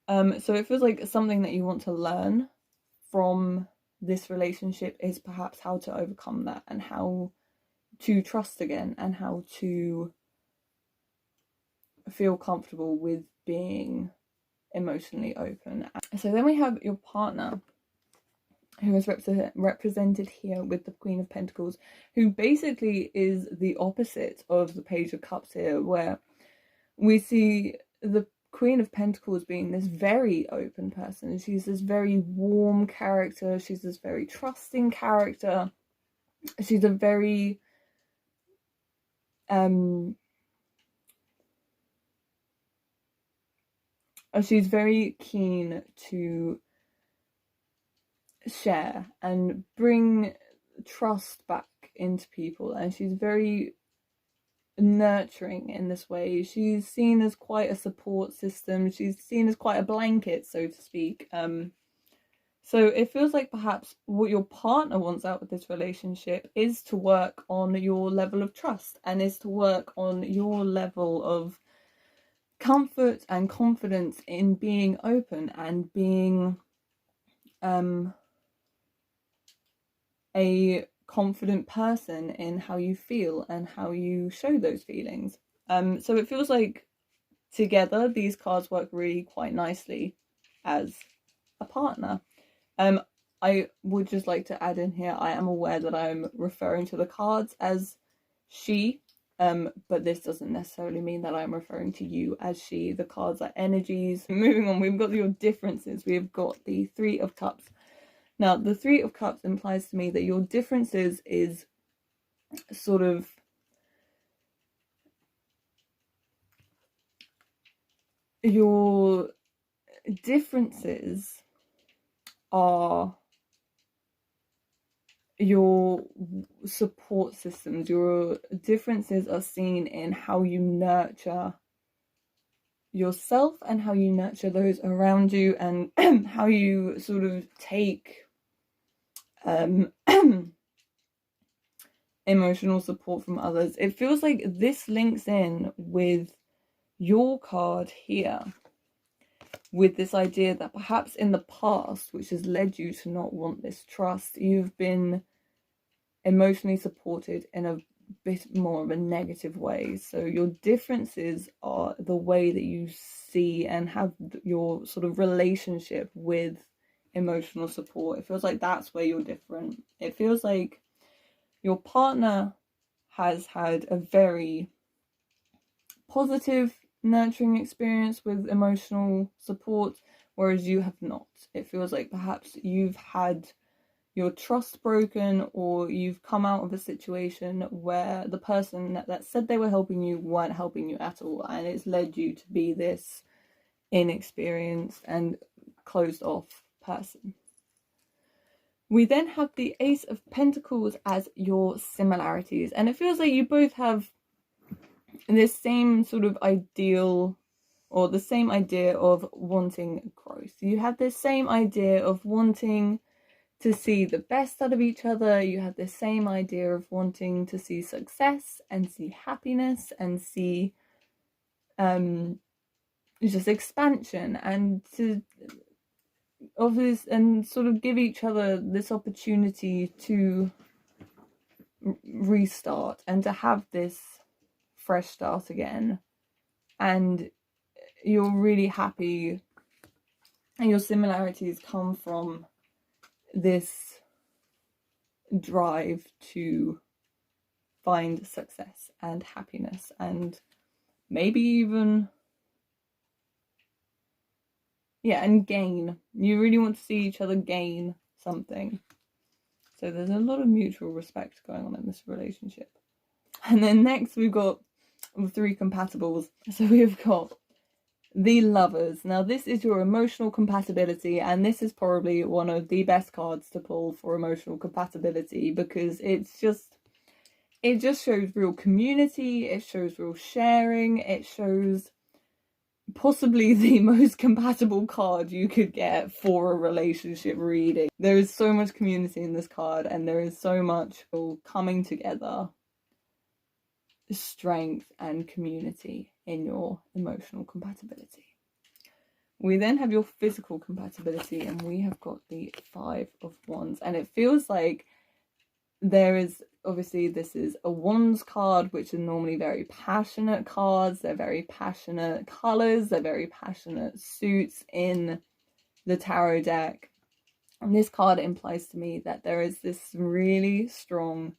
So it feels like something that you want to learn from this relationship is perhaps how to overcome that, and how to trust again, and how to feel comfortable with being emotionally open. So then we have your partner, who is represented here with the Queen of Pentacles, who basically is the opposite of the Page of Cups here, where we see the Queen of Pentacles being this very open person. She's this very warm character. She's this very trusting character. She's a very she's very keen to share and bring trust back into people, and she's very nurturing in this way. She's seen as quite a support system. She's seen as quite a blanket, so to speak. So it feels like perhaps what your partner wants out of this relationship is to work on your level of trust, and is to work on your level of comfort and confidence in being open and being a confident person in how you feel and how you show those feelings. So it feels like together these cards work really quite nicely as a partner. I would just like to add in here, I am aware that I'm referring to the cards as she, but this doesn't necessarily mean that I'm referring to you as she. The cards are energies. Moving on, we've got your differences. We've got the Three of Cups. Now, the Three of Cups implies to me that your differences is sort of your differences are your support systems. Your differences are seen in how you nurture yourself and how you nurture those around you, and how you sort of take emotional support from others. It feels like this links in with your card here, with this idea that perhaps in the past, which has led you to not want this trust, you've been emotionally supported in a bit more of a negative way. So your differences are the way that you see and have your sort of relationship with emotional support. It feels like that's where you're different. It feels like your partner has had a very positive, nurturing experience with emotional support, whereas you have not. It feels like perhaps you've had your trust broken, or you've come out of a situation where the person that said they were helping you weren't helping you at all, and it's led you to be this inexperienced and closed off person. We then have the Ace of Pentacles as your similarities, and it feels like you both have this same sort of ideal, or the same idea of wanting growth. You have this same idea of wanting to see the best out of each other. You have the same idea of wanting to see success and see happiness and see just expansion, and to obviously and sort of give each other this opportunity to restart and to have this fresh start again. And you're really happy, and your similarities come from this drive to find success and happiness, and maybe even and gain. You really want to see each other gain something. So there's a lot of mutual respect going on in this relationship. And then next we've got the three compatibles. So we've got the Lovers. Now this is your emotional compatibility, and this is probably one of the best cards to pull for emotional compatibility, because it just shows real community, it shows real sharing, it shows possibly the most compatible card you could get for a relationship reading. There is so much community in this card, and there is so much coming together, strength and community in your emotional compatibility. We then have your physical compatibility, and we have got the Five of Wands, and it feels like there is, obviously this is a Wands card, which are normally very passionate cards. They're very passionate colours, they're very passionate suits in the tarot deck, and this card implies to me that there is this really strong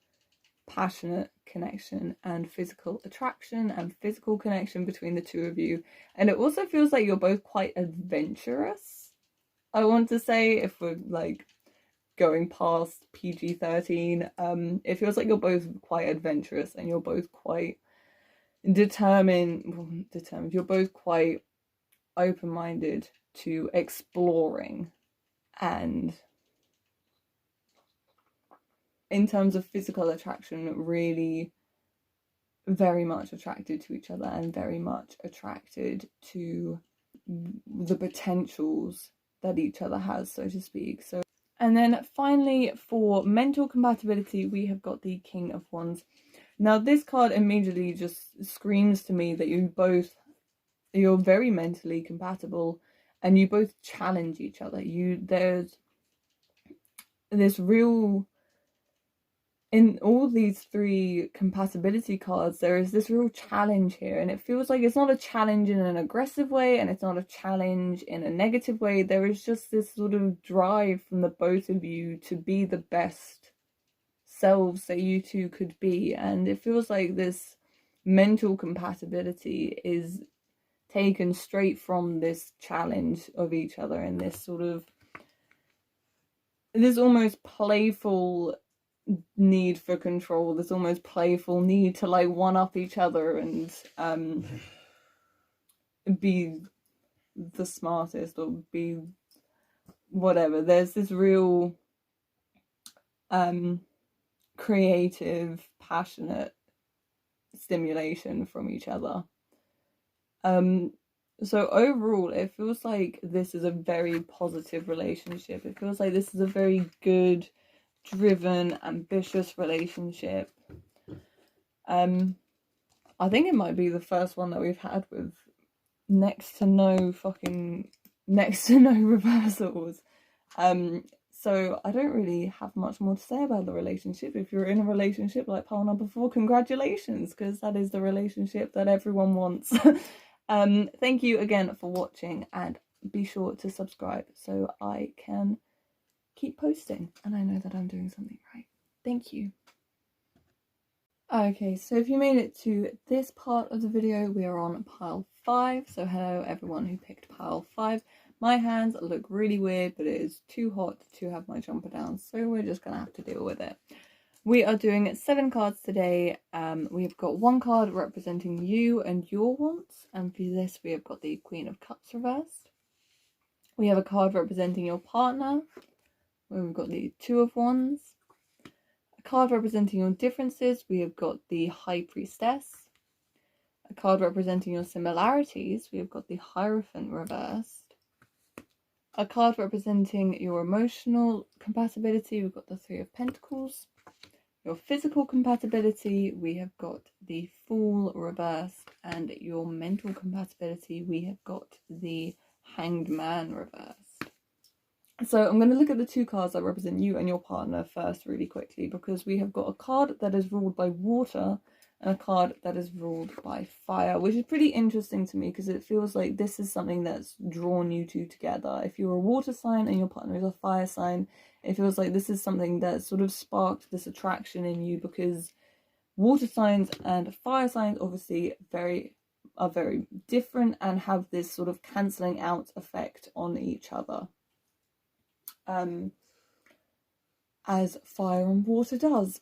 passionate connection and physical attraction and physical connection between the two of you. And it also feels like you're both quite adventurous, I want to say, if we're like going past PG-13. It feels like you're both quite adventurous, and you're both quite determined. You're both quite open-minded to exploring, and in terms of physical attraction, really very much attracted to each other, and very much attracted to the potentials that each other has, so to speak. So, and then finally, for mental compatibility, we have got the King of Wands. Now this card immediately just screams to me that you both you're very mentally compatible, and you both challenge each other. There's this real, in all these 3 compatibility cards, there is this real challenge here, and it feels like it's not a challenge in an aggressive way, and it's not a challenge in a negative way. There is just this sort of drive from the both of you to be the best selves that you two could be, and it feels like this mental compatibility is taken straight from this challenge of each other, and this almost playful need for control, this almost playful need to like one up each other and be the smartest or be whatever. There's this real creative, passionate stimulation from each other. So overall, it feels like this is a very positive relationship. It feels like this is a very good, driven, ambitious relationship. I think it might be the first one that we've had with next to no reversals. So I don't really have much more to say about the relationship. If you're in a relationship like pile number 4, congratulations, because that is the relationship that everyone wants. Thank you again for watching, and be sure to subscribe so I can keep posting and I know that I'm doing something right. Thank you. Okay, so if you made it to this part of the video, we are on pile 5. So hello everyone who picked pile 5. My hands look really weird, but it is too hot to have my jumper down, so we're just gonna have to deal with it. We are doing 7 cards today. We've got 1 card representing you and your wants, and for this we have got the Queen of Cups reversed. We have a card representing your partner, where we've got the 2 of Wands. A card representing your differences, we have got the High Priestess. A card representing your similarities, we have got the Hierophant reversed. A card representing your emotional compatibility, we've got the 3 of Pentacles. Your physical compatibility, we have got the Fool reversed, and your mental compatibility, we have got the Hanged Man reversed. So I'm going to look at the 2 cards that represent you and your partner first really quickly, because we have got a card that is ruled by water and a card that is ruled by fire, which is pretty interesting to me because it feels like this is something that's drawn you two together. If you're a water sign and your partner is a fire sign, it feels like this is something that sort of sparked this attraction in you, because water signs and fire signs obviously are very different and have this sort of cancelling out effect on each other, as fire and water does.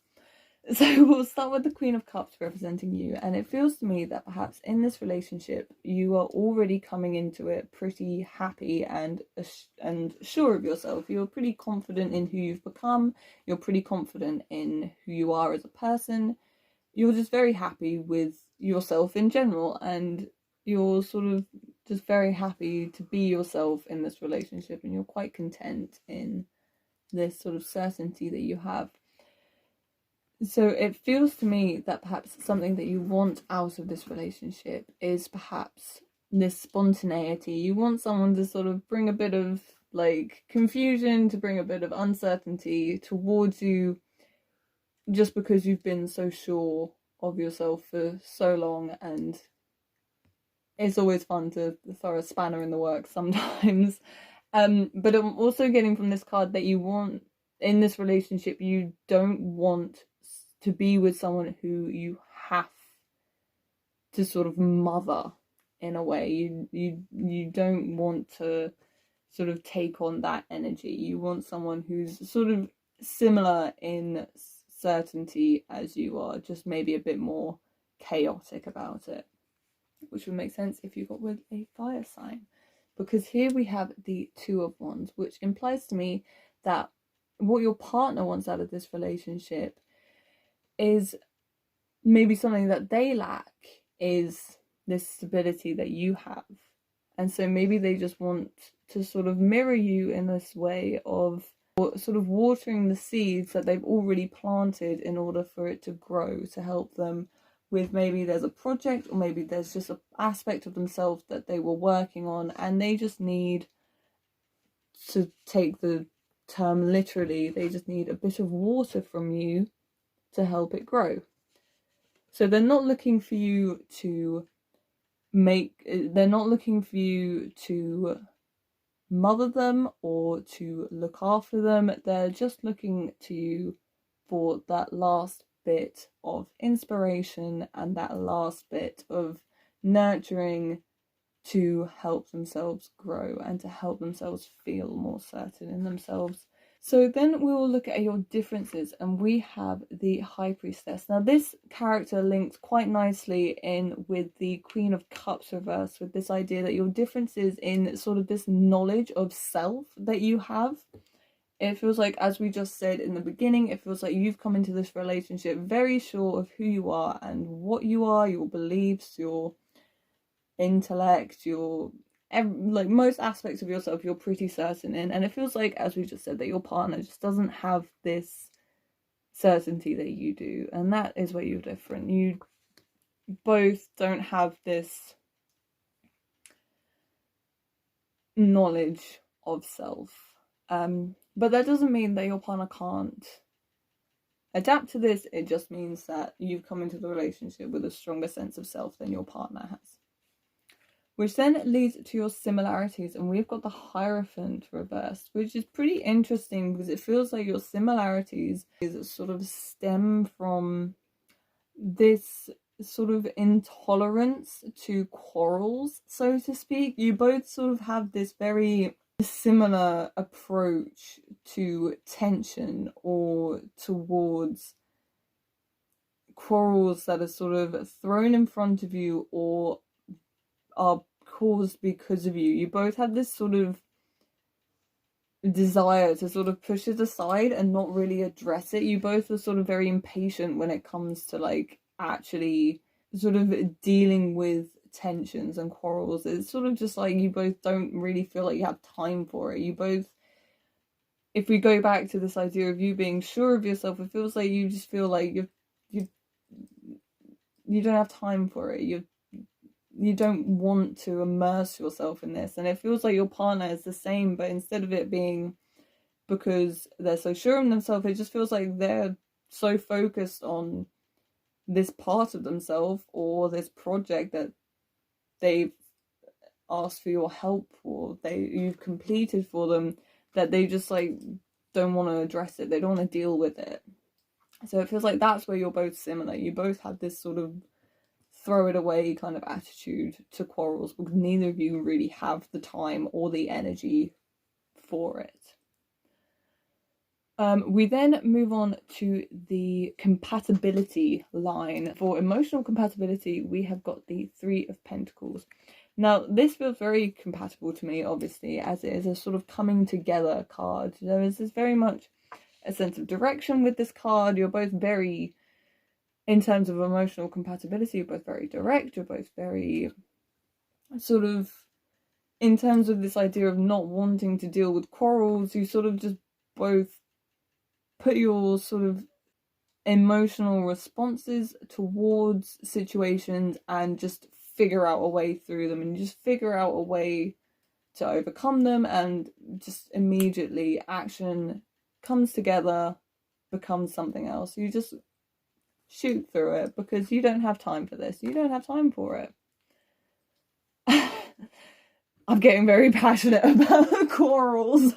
So we'll start with the Queen of Cups representing you, and it feels to me that perhaps in this relationship you are already coming into it pretty happy and sure of yourself. You're pretty confident in who you've become, you're pretty confident in who you are as a person, you're just very happy with yourself in general, and you're sort of just very happy to be yourself in this relationship, and you're quite content in this sort of certainty that you have. So it feels to me that perhaps something that you want out of this relationship is perhaps this spontaneity. You want someone to sort of bring a bit of like confusion, to bring a bit of uncertainty towards you, just because you've been so sure of yourself for so long. And it's always fun to throw a spanner in the works sometimes. But I'm also getting from this card that you want in this relationship, you don't want to be with someone who you have to sort of mother in a way. You don't want to sort of take on that energy. You want someone who's sort of similar in certainty as you are, just maybe a bit more chaotic about it, which would make sense if you got with a fire sign, because here we have the 2 of Wands, which implies to me that what your partner wants out of this relationship is maybe something that they lack, is this stability that you have. And so maybe they just want to sort of mirror you in this way of sort of watering the seeds that they've already planted in order for it to grow, to help them with maybe there's a project, or maybe there's just an aspect of themselves that they were working on, and they just need, to take the term literally, they just need a bit of water from you to help it grow. So they're not looking for you to they're not looking for you to mother them or to look after them. They're just looking to you for that last bit of inspiration and that last bit of nurturing to help themselves grow and to help themselves feel more certain in themselves. So then we will look at your differences, and we have the High Priestess. Now this character links quite nicely in with the Queen of Cups reverse, with this idea that your differences in sort of this knowledge of self that you have. It feels like, as we just said in the beginning, it feels like you've come into this relationship very sure of who you are and what you are, your beliefs, your intellect, your like most aspects of yourself you're pretty certain in, and it feels like, as we just said, that your partner just doesn't have this certainty that you do, and that is where you're different. You both don't have this knowledge of self, but that doesn't mean that your partner can't adapt to this. It just means that you've come into the relationship with a stronger sense of self than your partner has. Which then leads to your similarities, and we've got the Hierophant reversed, which is pretty interesting because it feels like your similarities sort of stem from this sort of intolerance to quarrels, so to speak. You both sort of have this very similar approach to tension or towards quarrels that are sort of thrown in front of you or are caused because of you. You both have this sort of desire to sort of push it aside and not really address it. You both are sort of very impatient when it comes to like actually sort of dealing with tensions and quarrels. It's sort of just like you both don't really feel like you have time for it. You both, if we go back to this idea of you being sure of yourself, it feels like you just feel like you don't have time for it. You don't want to immerse yourself in this, and it feels like your partner is the same, but instead of it being because they're so sure of themselves, it just feels like they're so focused on this part of themselves or this project that they've asked for your help for, you've completed for them, that they just like don't want to address it, they don't want to deal with it. So it feels like that's where you're both similar. You both have this sort of throw it away kind of attitude to quarrels because neither of you really have the time or the energy for it. We then move on to the compatibility line. For emotional compatibility, we have got the Three of Pentacles. Now, this feels very compatible to me, obviously, as it is a sort of coming together card. There is this very much a sense of direction with this card. You're both very, in terms of emotional compatibility, you're both very direct, you're both very sort of, in terms of this idea of not wanting to deal with quarrels, you sort of just both put your sort of emotional responses towards situations and just figure out a way through them, and you just figure out a way to overcome them, and just immediately action comes together, becomes something else. You just shoot through it because you don't have time for this. You don't have time for it. I'm getting very passionate about quarrels.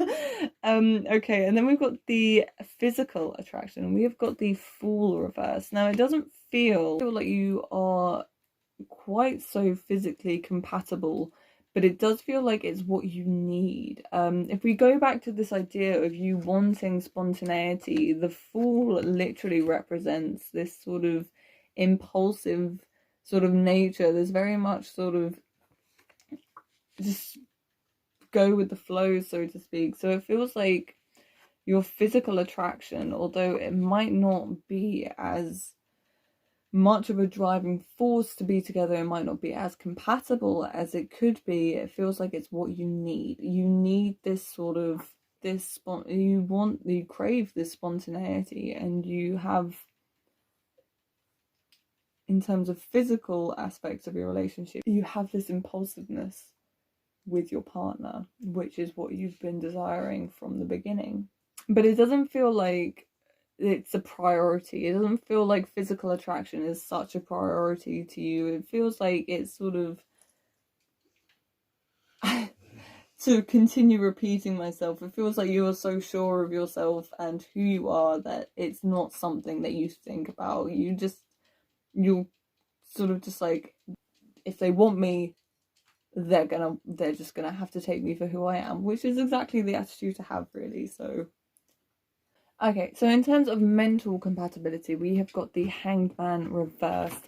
Okay, and then we've got the physical attraction. We have got the Fool reverse. Now, it doesn't feel like you are quite so physically compatible, but it does feel like it's what you need. If we go back to this idea of you wanting spontaneity, the Fool literally represents this sort of impulsive sort of nature. There's very much sort of just go with the flow, so to speak. So it feels like your physical attraction, although it might not be as much of a driving force to be together, it might not be as compatible as it could be, it feels like it's what you need. You need this sort of, you crave this spontaneity, and you have in terms of physical aspects of your relationship, you have this impulsiveness with your partner, which is what you've been desiring from the beginning. But it doesn't feel like it's a priority. It doesn't feel like physical attraction is such a priority to you. It feels like it's sort of to continue repeating myself, it feels like you are so sure of yourself and who you are that it's not something that you think about. You're sort of just like, if they want me, they're just gonna have to take me for who I am, which is exactly the attitude to have, really. So okay, so in terms of mental compatibility, we have got the Hanged Man reversed.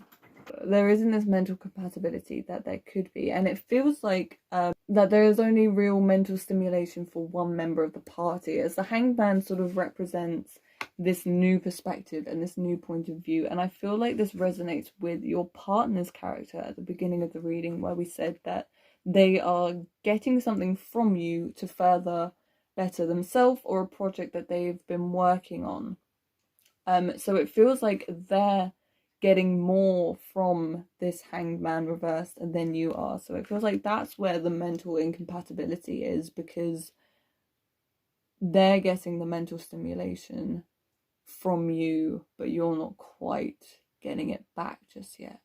There isn't this mental compatibility that there could be, and it feels like that there is only real mental stimulation for one member of the party, as the Hanged Man sort of represents this new perspective and this new point of view. And I feel like this resonates with your partner's character at the beginning of the reading, where we said that they are getting something from you to further better themselves or a project that they've been working on. So it feels like they're getting more from this Hanged Man reversed than you are. So it feels like that's where the mental incompatibility is, because they're getting the mental stimulation from you, but you're not quite getting it back just yet.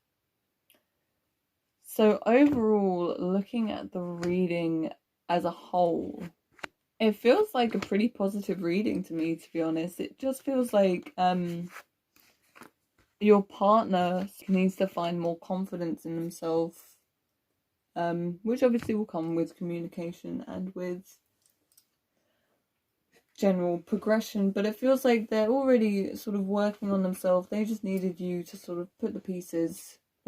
So overall, looking at the reading as a whole, it feels like a pretty positive reading to me, to be honest. It just feels like your partner needs to find more confidence in themselves, which obviously will come with communication and with general progression, but it feels like they're already sort of working on themselves. They just needed you to sort of put the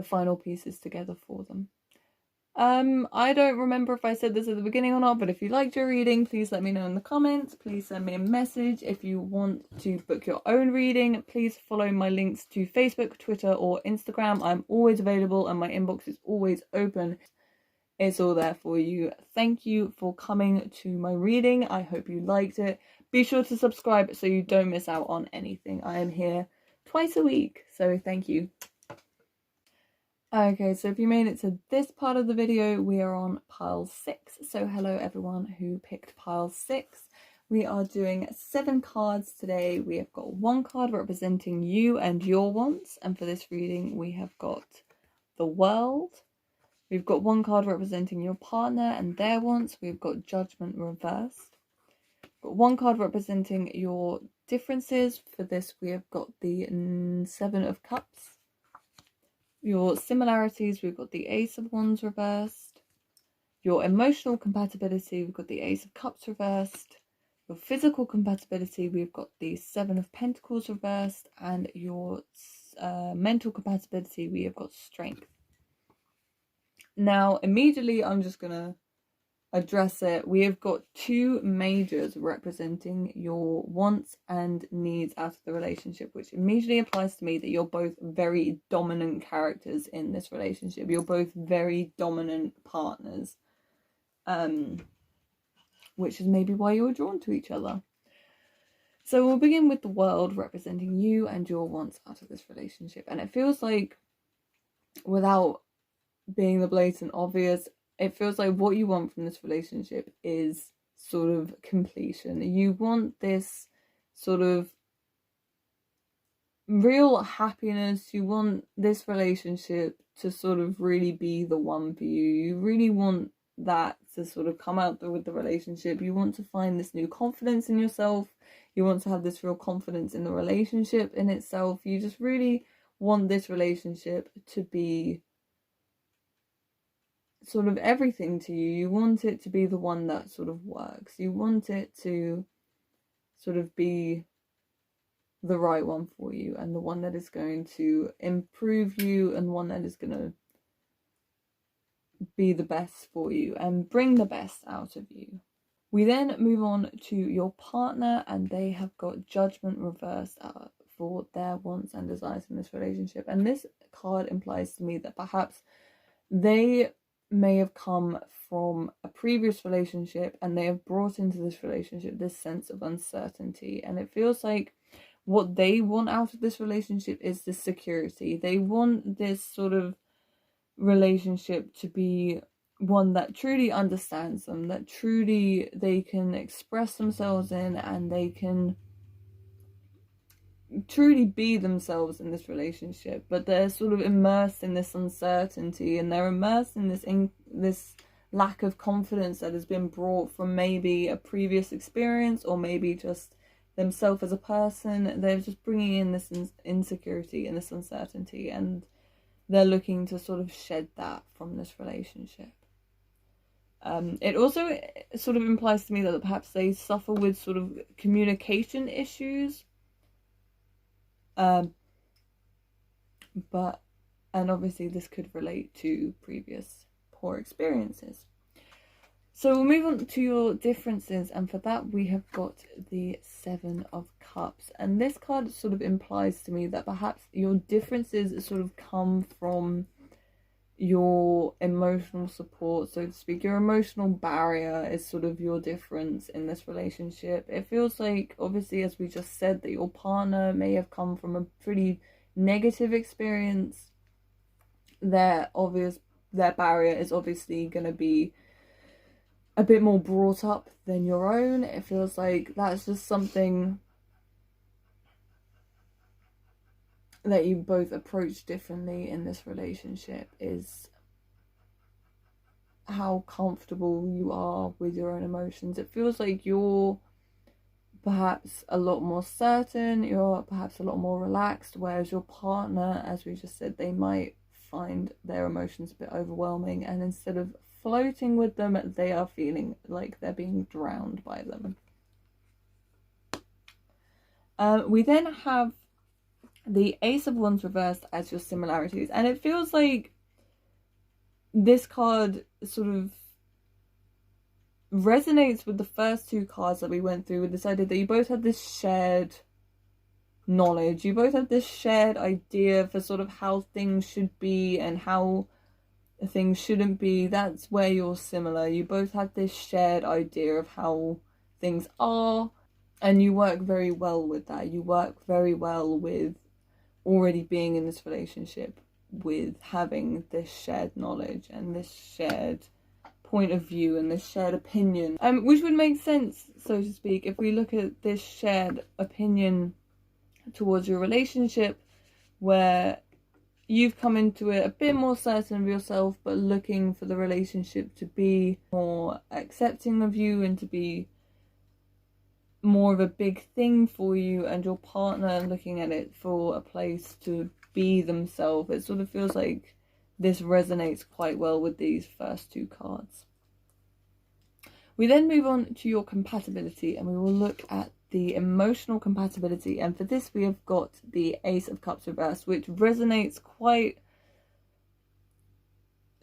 final pieces together for them. I don't remember if I said this at the beginning or not, but if you liked your reading, please let me know in the comments. Please send me a message. If you want to book your own reading, please follow my links to Facebook, Twitter, or Instagram. I'm always available and my inbox is always open. It's all there for you. Thank you for coming to my reading. I hope you liked it. Be sure to subscribe so you don't miss out on anything. I am here twice a week, so thank you. Okay, so if you made it to this part of the video, we are on pile 6. So hello everyone who picked pile 6. We are doing 7 cards today. We have got 1 card representing you and your wants, and for this reading we have got the World. We've got 1 card representing your partner and their wants. We've got Judgment reversed. We've got 1 card representing your differences. For this we have got the 7 of Cups. Your similarities, we've got the Ace of Wands reversed. Your emotional compatibility, we've got the Ace of Cups reversed. Your physical compatibility, we've got the 7 of Pentacles reversed. And your mental compatibility, we have got Strength. Now, immediately, I'm just going to address it. We have got 2 majors representing your wants and needs out of the relationship, which immediately applies to me that you're both very dominant characters in this relationship. You're both very dominant partners, which is maybe why you were drawn to each other. So we'll begin with the World representing you and your wants out of this relationship. And it feels like, without being the blatant obvious, it feels like what you want from this relationship is sort of completion. You want this sort of real happiness. You want this relationship to sort of really be the one for you. You really want that to sort of come out with the relationship. You want to find this new confidence in yourself. You want to have this real confidence in the relationship in itself. You just really want this relationship to be sort of everything to you. You want it to be the one that sort of works. You want it to sort of be the right one for you, and the one that is going to improve you, and one that is going to be the best for you and bring the best out of you. We then move on to your partner, and they have got Judgment reversed for their wants and desires in this relationship. And this card implies to me that perhaps they may have come from a previous relationship and they have brought into this relationship this sense of uncertainty. And it feels like what they want out of this relationship is this security. They want this sort of relationship to be one that truly understands them, that truly they can express themselves in, and they can truly be themselves in this relationship. But they're sort of immersed in this uncertainty, and they're immersed in this lack of confidence that has been brought from maybe a previous experience, or maybe just themselves as a person. They're just bringing in this insecurity and this uncertainty, and they're looking to sort of shed that from this relationship. It also sort of implies to me that perhaps they suffer with sort of communication issues. And obviously this could relate to previous poor experiences. So we'll move on to your differences, and for that we have got the Seven of Cups. And this card sort of implies to me that perhaps your differences sort of come from your emotional support, so to speak. Your emotional barrier is sort of your difference in this relationship. It feels like, obviously, as we just said, that your partner may have come from a pretty negative experience. Their barrier is obviously going to be a bit more brought up than your own. It feels like that's just something that you both approach differently in this relationship, is how comfortable you are with your own emotions. It feels like you're perhaps a lot more certain, you're perhaps a lot more relaxed, whereas your partner, as we just said, they might find their emotions a bit overwhelming, and instead of floating with them, they are feeling like they're being drowned by them. We then have the Ace of Wands reversed as your similarities, and it feels like this card sort of resonates with the first two cards that we went through, with this idea that you both have this shared knowledge, you both have this shared idea for sort of how things should be and how things shouldn't be. That's where you're similar. You both have this shared idea of how things are, and you work very well with that. You work very well with already being in this relationship, with having this shared knowledge and this shared point of view and this shared opinion, which would make sense, so to speak, if we look at this shared opinion towards your relationship, where you've come into it a bit more certain of yourself, but looking for the relationship to be more accepting of you and to be more of a big thing for you, and your partner looking at it for a place to be themselves. It sort of feels like this resonates quite well with these first two cards. We then move on to your compatibility, and we will look at the emotional compatibility, and for this we have got the Ace of Cups reversed, which resonates quite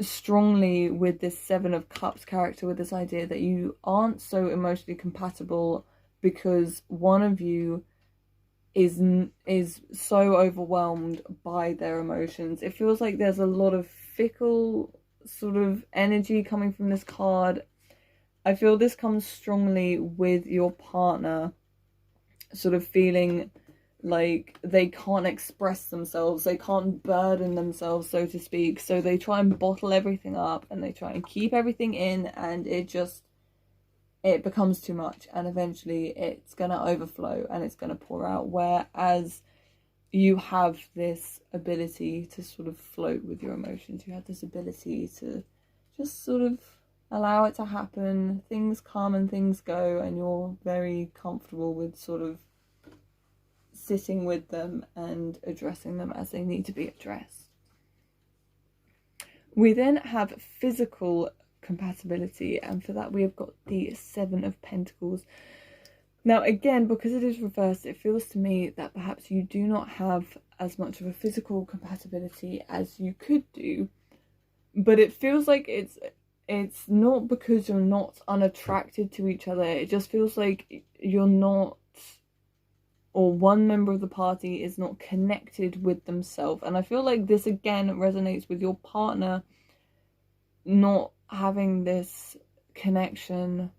strongly with this Seven of Cups character, with this idea that you aren't so emotionally compatible because one of you is so overwhelmed by their emotions. It feels like there's a lot of fickle sort of energy coming from this card. I feel this comes strongly with your partner sort of feeling like they can't express themselves, they can't burden themselves, so to speak, so they try and bottle everything up and they try and keep everything in, and it becomes too much, and eventually it's gonna overflow and it's gonna pour out, whereas you have this ability to sort of float with your emotions. You have this ability to just sort of allow it to happen. Things come and things go, and you're very comfortable with sort of sitting with them and addressing them as they need to be addressed. We then have physical compatibility, and for that we have got the Seven of Pentacles. Now again, because it is reversed, it feels to me that perhaps you do not have as much of a physical compatibility as you could do, but it feels like it's not because you're not unattracted to each other. It just feels like you're not, or one member of the party is not connected with themselves. And I feel like this again resonates with your partner not having this connection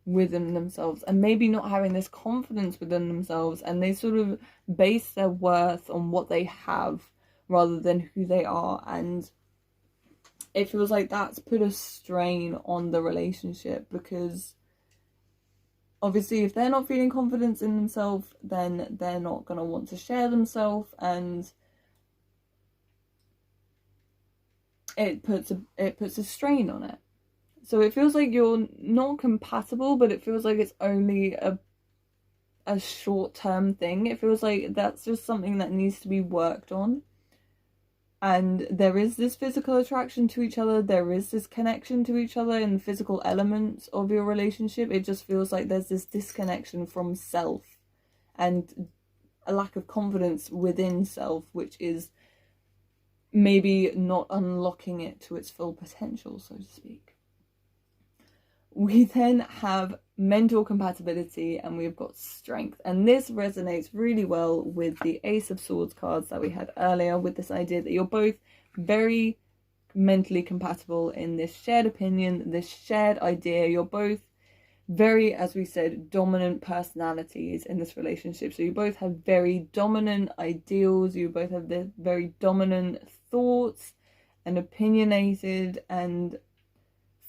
within themselves, and maybe not having this confidence within themselves, and they sort of base their worth on what they have rather than who they are. And it feels like that's put a strain on the relationship, because obviously if they're not feeling confidence in themselves, then they're not going to want to share themselves, and it puts a strain on it. So it feels like you're not compatible, but it feels like it's only a short-term thing. It feels like that's just something that needs to be worked on. And there is this physical attraction to each other. There is this connection to each other in the physical elements of your relationship. It just feels like there's this disconnection from self and a lack of confidence within self, which is maybe not unlocking it to its full potential, so to speak. We then have mental compatibility, and we've got strength. And this resonates really well with the Ace of Swords cards that we had earlier, with this idea that you're both very mentally compatible in this shared opinion, this shared idea. You're both very, as we said, dominant personalities in this relationship. So you both have very dominant ideals. You both have the very dominant thoughts and opinionated, and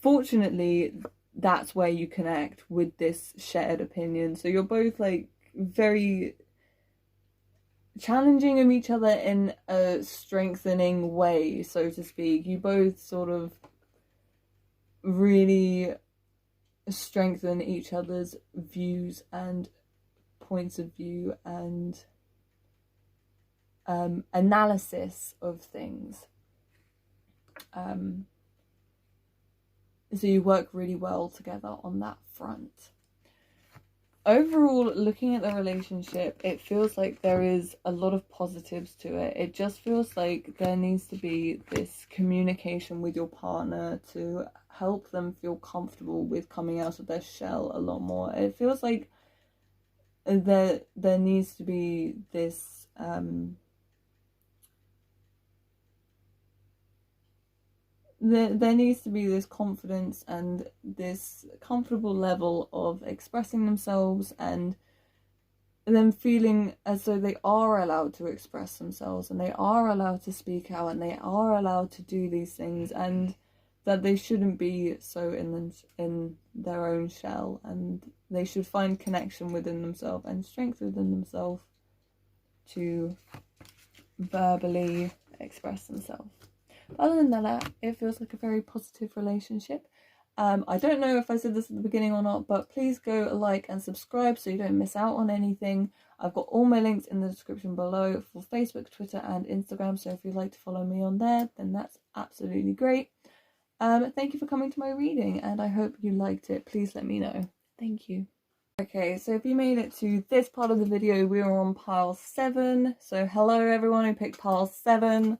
fortunately that's where you connect with this shared opinion. So you're both like very challenging of each other in a strengthening way, so to speak. You both sort of really strengthen each other's views and points of view and analysis of things. So you work really well together on that front. Overall, looking at the relationship, it feels like there is a lot of positives to it. It just feels like there needs to be this communication with your partner to help them feel comfortable with coming out of their shell a lot more. It feels like there needs to be this there needs to be this confidence and this comfortable level of expressing themselves, and them feeling as though they are allowed to express themselves, and they are allowed to speak out, and they are allowed to do these things, and that they shouldn't be so in their own shell, and they should find connection within themselves and strength within themselves to verbally express themselves. Other than that, it feels like a very positive relationship. I don't know if I said this at the beginning or not, but please go like and subscribe so you don't miss out on anything. I've got all my links in the description below for Facebook, Twitter and Instagram, so if you'd like to follow me on there, then that's absolutely great. Thank you for coming to my reading, and I hope you liked it. Please let me know. Thank you. Okay, so if you made it to this part of the video, we are on pile 7. So hello everyone who picked pile 7.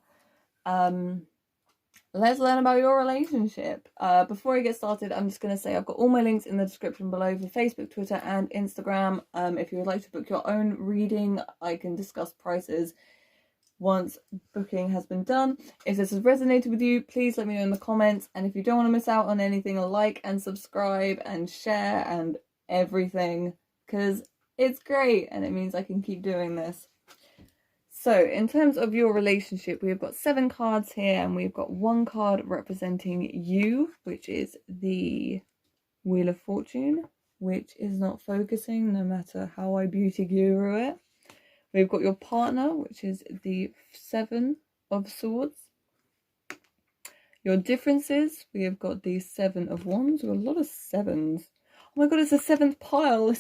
Let's learn about your relationship. Before I get started, I'm just going to say I've got all my links in the description below for Facebook, Twitter and Instagram. If you would like to book your own reading, I can discuss prices once booking has been done. If this has resonated with you, please let me know in the comments. And if you don't want to miss out on anything, like and subscribe and share and everything, because it's great and it means I can keep doing this. So in terms of your relationship, we've got 7 cards here, and we've got 1 card representing you, which is the Wheel of Fortune, which is not focusing no matter how I beauty guru it. We've got your partner, which is the 7 of Swords. Your differences, we have got the 7 of Wands. We've got a lot of 7s. Oh my god, it's the 7th pile.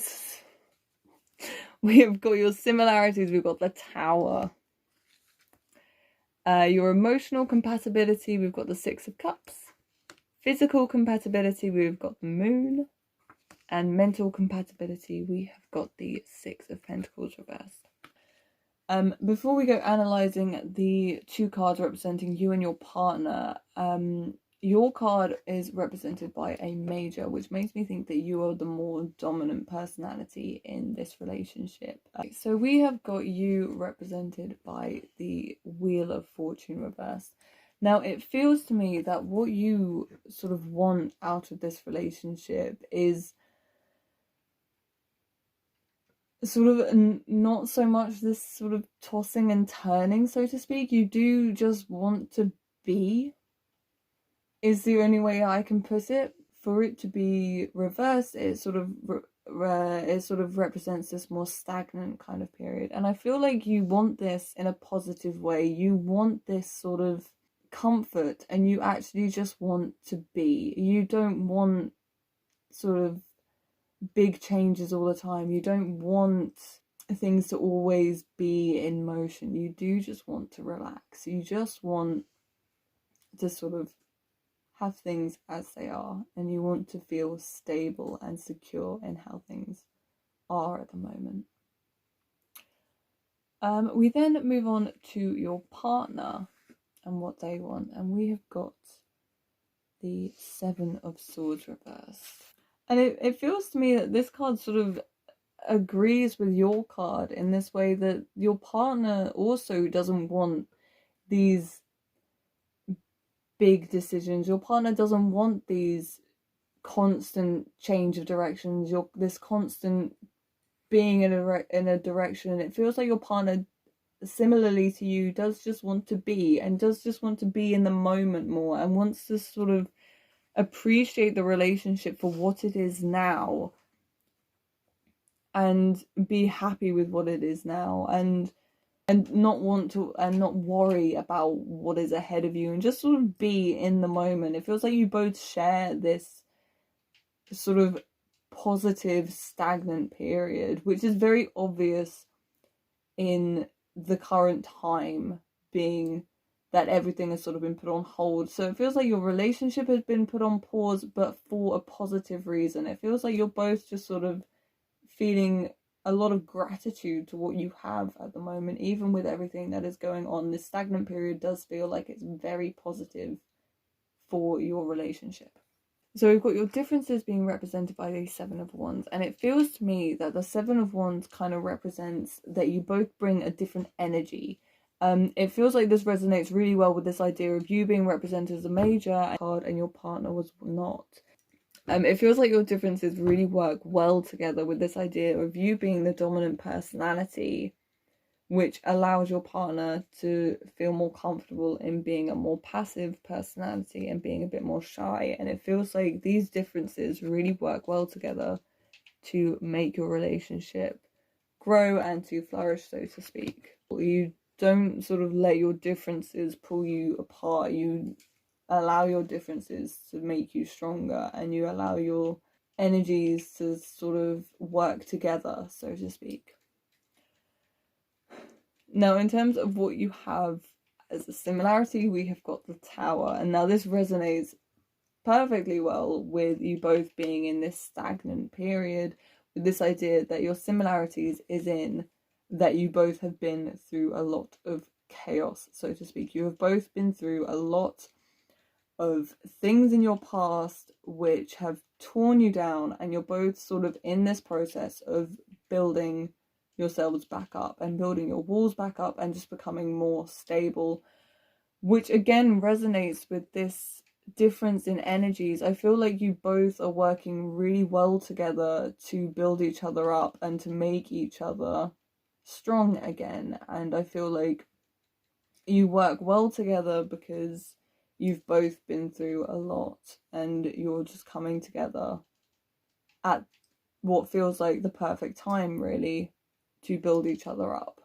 We have got your similarities. We've got the Tower. Your emotional compatibility, we've got the 6 of Cups. Physical compatibility, we've got the Moon. And mental compatibility, we have got the 6 of Pentacles reversed. Before we go analysing the 2 cards representing you and your partner, your card is represented by a Major, which makes me think that you are the more dominant personality in this relationship. So we have got you represented by the Wheel of Fortune reversed. Now, it feels to me that what you sort of want out of this relationship is sort of not so much this sort of tossing and turning, so to speak. You do just want to be, is the only way I can put it. For it to be reversed, it sort of represents this more stagnant kind of period. And I feel like you want this in a positive way. You want this sort of comfort, and you actually just want to be. You don't want sort of big changes all the time. You don't want things to always be in motion. You do just want to relax. You just want to sort of have things as they are, and you want to feel stable and secure in how things are at the moment. We then move on to your partner and what they want, and we have got the Seven of Swords reversed. And it feels to me that this card sort of agrees with your card in this way, that your partner also doesn't want these big decisions. Your partner doesn't want these constant change of directions, this constant being in a direction. It feels like your partner, similarly to you, does just want to be, and does just want to be in the moment more, and wants to sort of appreciate the relationship for what it is now, and be happy with what it is now, and not want to, and not worry about what is ahead of you, and just sort of be in the moment. It feels like you both share this sort of positive stagnant period, which is very obvious in the current time, being that everything has sort of been put on hold. So it feels like your relationship has been put on pause, but for a positive reason. It feels like you're both just sort of feeling a lot of gratitude to what you have at the moment, even with everything that is going on. This stagnant period does feel like it's very positive for your relationship. So we've got your differences being represented by the Seven of Wands, and it feels to me that the Seven of Wands kind of represents that you both bring a different energy. It feels like this resonates really well with this idea of you being represented as a major card and your partner was not. It feels like your differences really work well together with this idea of you being the dominant personality, which allows your partner to feel more comfortable in being a more passive personality and being a bit more shy. And it feels like these differences really work well together to make your relationship grow and to flourish, so to speak. You don't sort of let your differences pull you apart. You allow your differences to make you stronger, and you allow your energies to sort of work together, so to speak. Now, in terms of what you have as a similarity, we have got the Tower, and now this resonates perfectly well with you both being in this stagnant period, with this idea that your similarities is in that you both have been through a lot of chaos, so to speak. You have both been through a lot of things in your past which have torn you down, and you're both sort of in this process of building yourselves back up and building your walls back up and just becoming more stable, which again resonates with this difference in energies. I feel like you both are working really well together to build each other up and to make each other strong again. And I feel like you work well together because you've both been through a lot, and you're just coming together at what feels like the perfect time, really, to build each other up.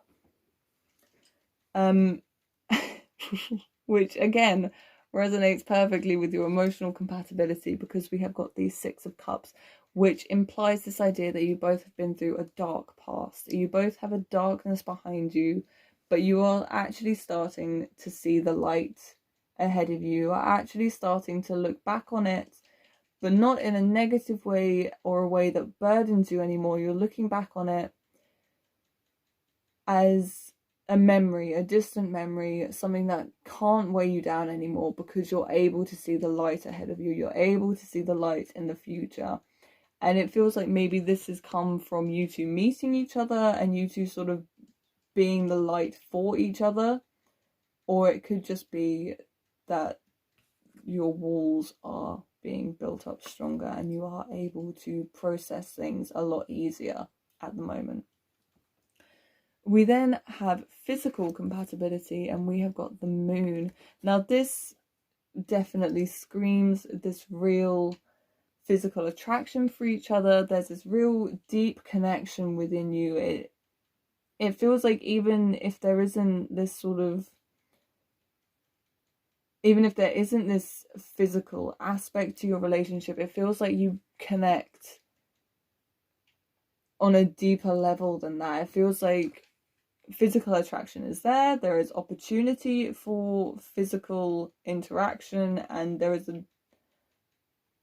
Which again resonates perfectly with your emotional compatibility, because we have got these Six of Cups, which implies this idea that you both have been through a dark past. You both have a darkness behind you, but you are actually starting to see the light ahead of you. You are actually starting to look back on it, but not in a negative way or a way that burdens you anymore. You're looking back on it as a memory, a distant memory, something that can't weigh you down anymore, because you're able to see the light ahead of you. You're able to see the light in the future. And it feels like maybe this has come from you two meeting each other and you two sort of being the light for each other. Or it could just be that your walls are being built up stronger and you are able to process things a lot easier at the moment. We then have physical compatibility, and we have got the moon. Now this definitely screams this real physical attraction for each other. There's this real deep connection within you. It feels like even if there isn't this physical aspect to your relationship, it feels like you connect on a deeper level than that. It feels like physical attraction is there. There is opportunity for physical interaction, and there is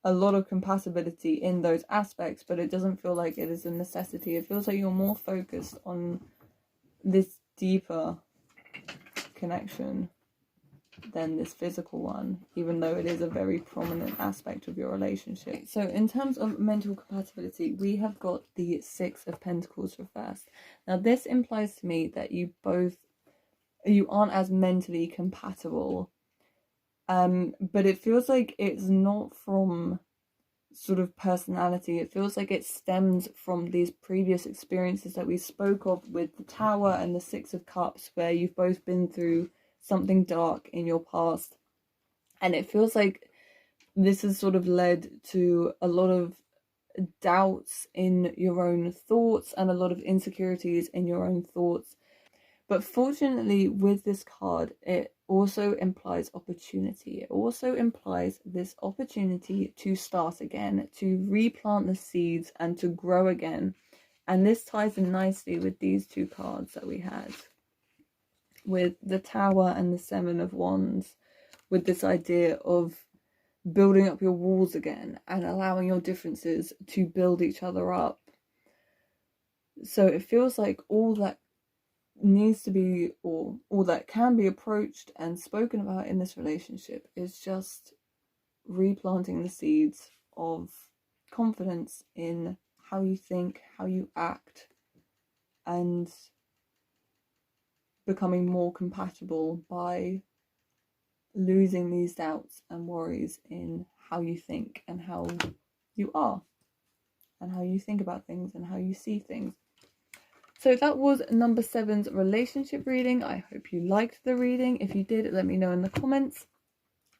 a lot of compatibility in those aspects, but it doesn't feel like it is a necessity. It feels like you're more focused on this deeper connection than this physical one, even though it is a very prominent aspect of your relationship. So in terms of mental compatibility, we have got the Six of Pentacles reversed. Now this implies to me that you aren't as mentally compatible, but it feels like it's not from sort of personality. It feels like it stems from these previous experiences that we spoke of with the Tower and the Six of Cups, where you've both been through something dark in your past, and it feels like this has sort of led to a lot of doubts in your own thoughts and a lot of insecurities in your own thoughts. But fortunately, with this card, it also implies opportunity. It also implies this opportunity to start again, to replant the seeds and to grow again. And this ties in nicely with these two cards that we had, with the Tower and the Seven of Wands, with this idea of building up your walls again and allowing your differences to build each other up. So it feels like all that needs to be, or all that can be approached and spoken about in this relationship, is just replanting the seeds of confidence in how you think, how you act, and becoming more compatible by losing these doubts and worries in how you think and how you are and how you think about things and how you see things. So that was number 7's relationship reading. I hope you liked the reading. If you did, let me know in the comments.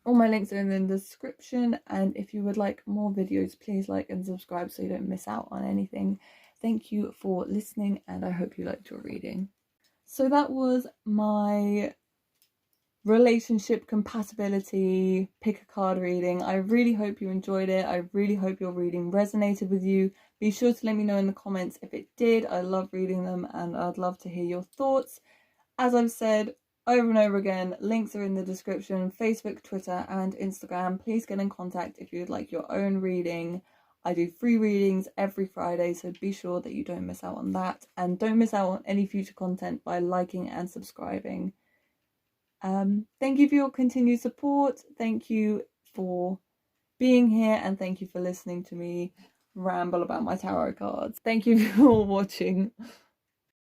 All my links are in the description, and if you would like more videos, please like and subscribe so you don't miss out on anything. Thank you for listening, and I hope you liked your reading. So that was my relationship compatibility pick a card reading. I really hope you enjoyed it. I really hope your reading resonated with you. Be sure to let me know in the comments if it did. I love reading them, and I'd love to hear your thoughts. As I've said over and over again, links are in the description: Facebook, Twitter and Instagram. Please get in contact if you'd like your own reading. I do free readings every Friday, so be sure that you don't miss out on that, and don't miss out on any future content by liking and subscribing. Thank you for your continued support. Thank you for being here, and thank you for listening to me ramble about my tarot cards. Thank you for watching.